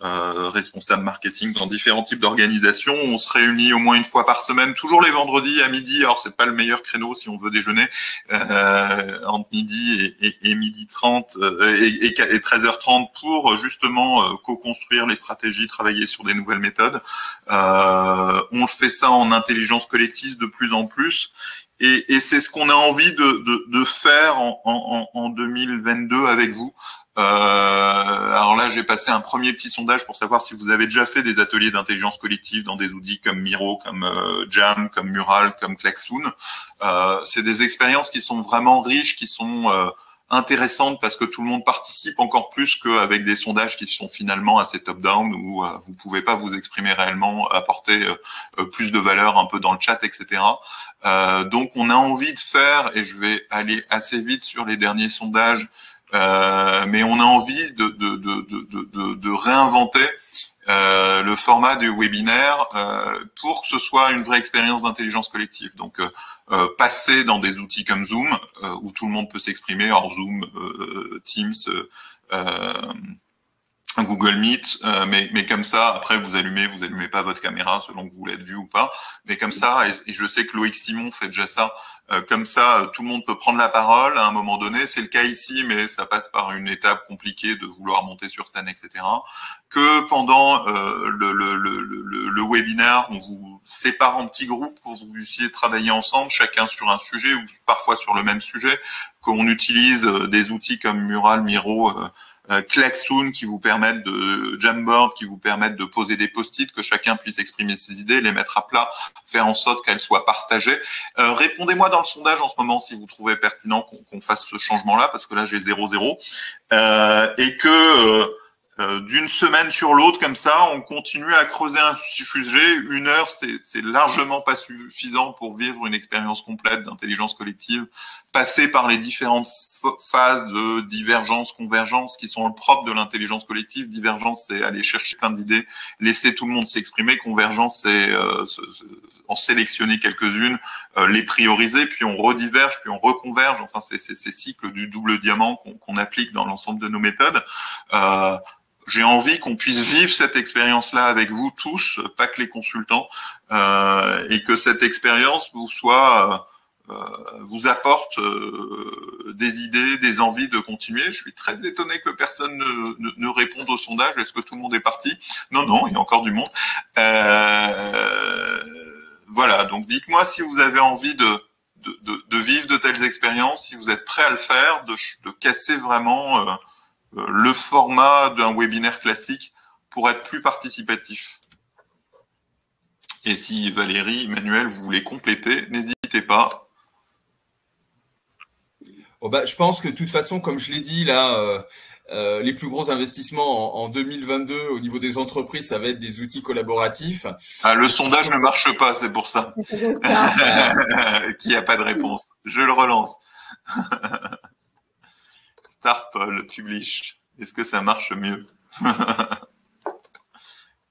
responsable marketing dans différents types d'organisations. On se réunit au moins une fois par semaine, toujours les vendredis à midi. Alors c'est pas le meilleur créneau si on veut déjeuner, entre midi et midi 30 et 13h30 pour justement co-construire les stratégies, travailler sur des nouvelles méthodes. On fait ça en intelligence collective de plus en plus. Et c'est ce qu'on a envie de faire en 2022 avec vous. Alors là, j'ai passé un premier petit sondage pour savoir si vous avez déjà fait des ateliers d'intelligence collective dans des outils comme Miro, comme Jam, comme Mural, comme Klaxoon. C'est des expériences qui sont vraiment riches, qui sont intéressantes parce que tout le monde participe encore plus qu'avec des sondages qui sont finalement assez top-down où vous pouvez pas vous exprimer réellement, apporter plus de valeur un peu dans le chat, etc. Donc on a envie de faire, et je vais aller assez vite sur les derniers sondages, mais on a envie de réinventer le format du webinaire pour que ce soit une vraie expérience d'intelligence collective. Donc, passer dans des outils comme Zoom, où tout le monde peut s'exprimer, hors Zoom, Teams, Google Meet, mais comme ça, après vous allumez pas votre caméra selon que vous l'êtes vu ou pas, mais comme ça, et je sais que Loïc Simon fait déjà ça, comme ça, tout le monde peut prendre la parole à un moment donné. C'est le cas ici, mais ça passe par une étape compliquée de vouloir monter sur scène, etc. Que pendant le webinaire, on vous sépare en petits groupes pour que vous puissiez travailler ensemble, chacun sur un sujet ou parfois sur le même sujet, qu'on utilise des outils comme Mural, Miro, Klaxoon qui vous permettent Jamboard qui vous permettent de poser des post-it, que chacun puisse exprimer ses idées, les mettre à plat, faire en sorte qu'elles soient partagées. Répondez-moi dans le sondage en ce moment si vous trouvez pertinent qu'on fasse ce changement-là, parce que là j'ai 0-0, et que d'une semaine sur l'autre, comme ça, on continue à creuser un sujet. 1 heure, c'est largement pas suffisant pour vivre une expérience complète d'intelligence collective, passer par les différentes phases de divergence, convergence, qui sont le propre de l'intelligence collective. Divergence, c'est aller chercher plein d'idées, laisser tout le monde s'exprimer. Convergence, c'est en sélectionner quelques-unes, les prioriser, puis on rediverge, puis on reconverge. Enfin, c'est ces cycles du double diamant qu'on applique dans l'ensemble de nos méthodes. J'ai envie qu'on puisse vivre cette expérience-là avec vous tous, pas que les consultants, et que cette expérience vous apporte des idées, des envies de continuer. Je suis très étonné que personne ne réponde au sondage. Est-ce que tout le monde est parti? Non, il y a encore du monde. Voilà, donc dites-moi si vous avez envie de vivre de telles expériences, si vous êtes prêt à le faire, de casser vraiment le format d'un webinaire classique pour être plus participatif. Et si Valérie, Emmanuel, vous voulez compléter, n'hésitez pas. Oh bah, je pense que de toute façon, comme je l'ai dit là, les plus gros investissements en 2022 au niveau des entreprises, ça va être des outils collaboratifs. Ah, le sondage ne marche pas, c'est pour ça. Qu'il n'y a pas de réponse. Je le relance. Starpol, Publish. Est-ce que ça marche mieux?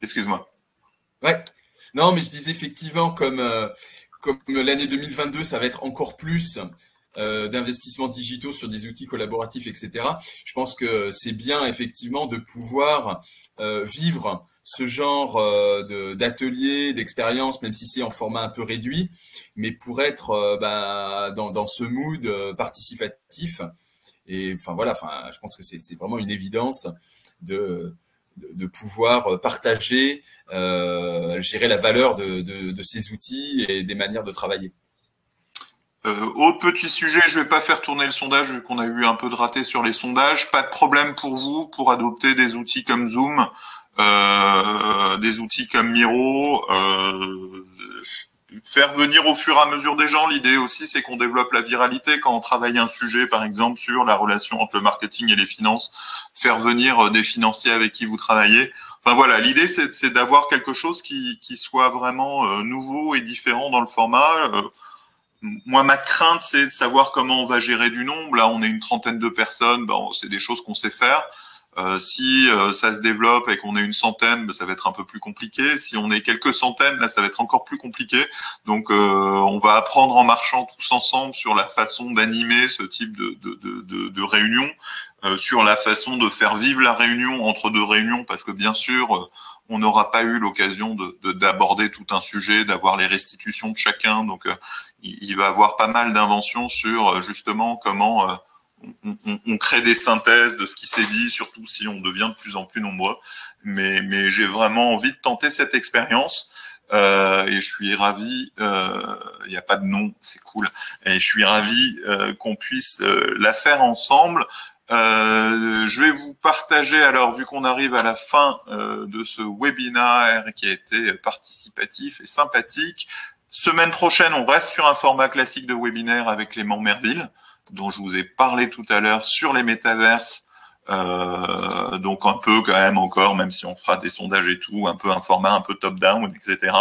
Excuse-moi. Ouais. Non, mais je disais effectivement, comme l'année 2022, ça va être encore plus d'investissements digitaux sur des outils collaboratifs, etc. Je pense que c'est bien effectivement de pouvoir vivre ce genre d'atelier, d'expérience, même si c'est en format un peu réduit, mais pour être dans ce mood participatif. Et enfin voilà, je pense que c'est vraiment une évidence de pouvoir partager, gérer la valeur de ces outils et des manières de travailler. Autre petit sujet, je vais pas faire tourner le sondage vu qu'on a eu un peu de raté sur les sondages. Pas de problème pour vous pour adopter des outils comme Zoom, des outils comme Miro, faire venir au fur et à mesure des gens. L'idée aussi, c'est qu'on développe la viralité quand on travaille un sujet, par exemple, sur la relation entre le marketing et les finances, faire venir des financiers avec qui vous travaillez. Enfin voilà, l'idée, c'est d'avoir quelque chose qui soit vraiment nouveau et différent dans le format. Moi, ma crainte, c'est de savoir comment on va gérer du nombre. Là, on est une trentaine de personnes, c'est des choses qu'on sait faire. Si ça se développe et qu'on est une centaine, ça va être un peu plus compliqué. Si on est quelques centaines, là, ça va être encore plus compliqué. Donc, on va apprendre en marchant tous ensemble sur la façon d'animer ce type de réunion, sur la façon de faire vivre la réunion entre deux réunions, parce que bien sûr, on n'aura pas eu l'occasion d'aborder tout un sujet, d'avoir les restitutions de chacun. Donc, il va y avoir pas mal d'inventions sur justement comment on crée des synthèses de ce qui s'est dit, surtout si on devient de plus en plus nombreux. Mais j'ai vraiment envie de tenter cette expérience. Et je suis ravi, il n'y a pas de nom, c'est cool. Et je suis ravi qu'on puisse la faire ensemble. Je vais vous partager, alors vu qu'on arrive à la fin de ce webinaire qui a été participatif et sympathique, semaine prochaine, on reste sur un format classique de webinaire avec Clément Merville, dont je vous ai parlé tout à l'heure sur les métaverses. Donc un peu quand même encore, même si on fera des sondages et tout, un peu un format un peu top-down, etc.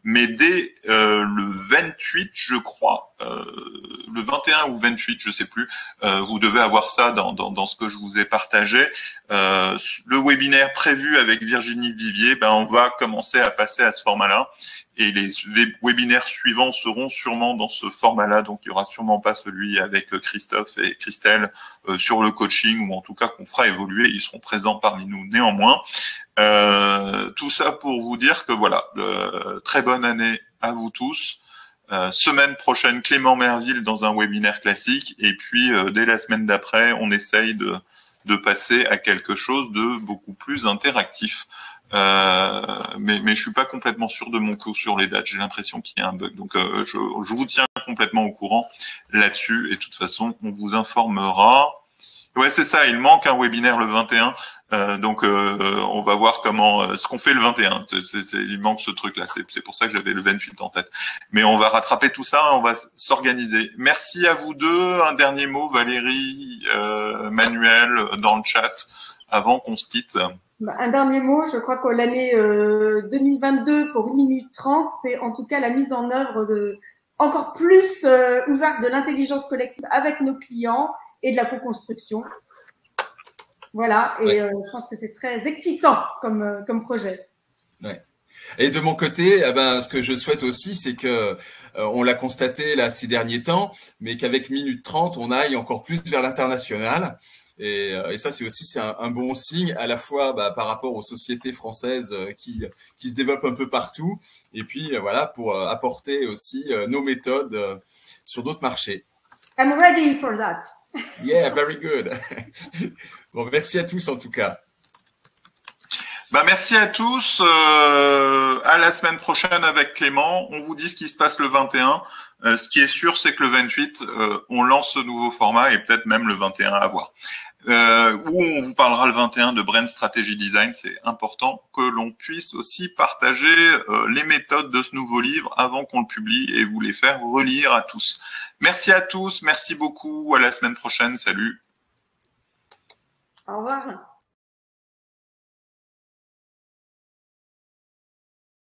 Mais dès le 28, je crois, le 21 ou 28, je sais plus, vous devez avoir ça dans ce que je vous ai partagé. Le webinaire prévu avec Virginie Vivier, on va commencer à passer à ce format-là. Et les webinaires suivants seront sûrement dans ce format-là. Donc, il n'y aura sûrement pas celui avec Christophe et Christelle sur le coaching, ou en tout cas qu'on fera évoluer. Ils seront présents parmi nous néanmoins. Tout ça pour vous dire que voilà, très bonne année à vous tous. Semaine prochaine, Clément Merville dans un webinaire classique. Et puis, dès la semaine d'après, on essaye de passer à quelque chose de beaucoup plus interactif. Mais je suis pas complètement sûr de mon coup sur les dates. J'ai l'impression qu'il y a un bug. Donc, je vous tiens complètement au courant là-dessus. Et de toute façon, on vous informera. Ouais, c'est ça. Il manque un webinaire le 21. Donc, on va voir comment ce qu'on fait le 21. Il manque ce truc-là. C'est pour ça que j'avais le 28 en tête. Mais on va rattraper tout ça. On va s'organiser. Merci à vous deux. Un dernier mot, Valérie, Manuel, dans le chat, avant qu'on se quitte. Un dernier mot, je crois que l'année 2022 pour 1 minute 30, c'est en tout cas la mise en œuvre de encore plus ouverte de l'intelligence collective avec nos clients et de la co-construction. Voilà, et je pense que c'est très excitant comme projet. Ouais. Et de mon côté, ce que je souhaite aussi, c'est que on l'a constaté là ces derniers temps, mais qu'avec Minute 30, on aille encore plus vers l'international. Et ça, c'est un bon signe, à la fois par rapport aux sociétés françaises qui se développent un peu partout, et puis voilà, pour apporter aussi nos méthodes sur d'autres marchés. I'm ready for that. Yeah, very good. Bon, merci à tous en tout cas. Bah, merci à tous. À la semaine prochaine avec Clément. On vous dit ce qui se passe le 21. Ce qui est sûr, c'est que le 28, on lance ce nouveau format et peut-être même le 21 à voir. Où on vous parlera le 21 de Brand Strategy Design. C'est important que l'on puisse aussi partager les méthodes de ce nouveau livre avant qu'on le publie et vous les faire relire à tous. Merci à tous. Merci beaucoup. À la semaine prochaine. Salut. Au revoir.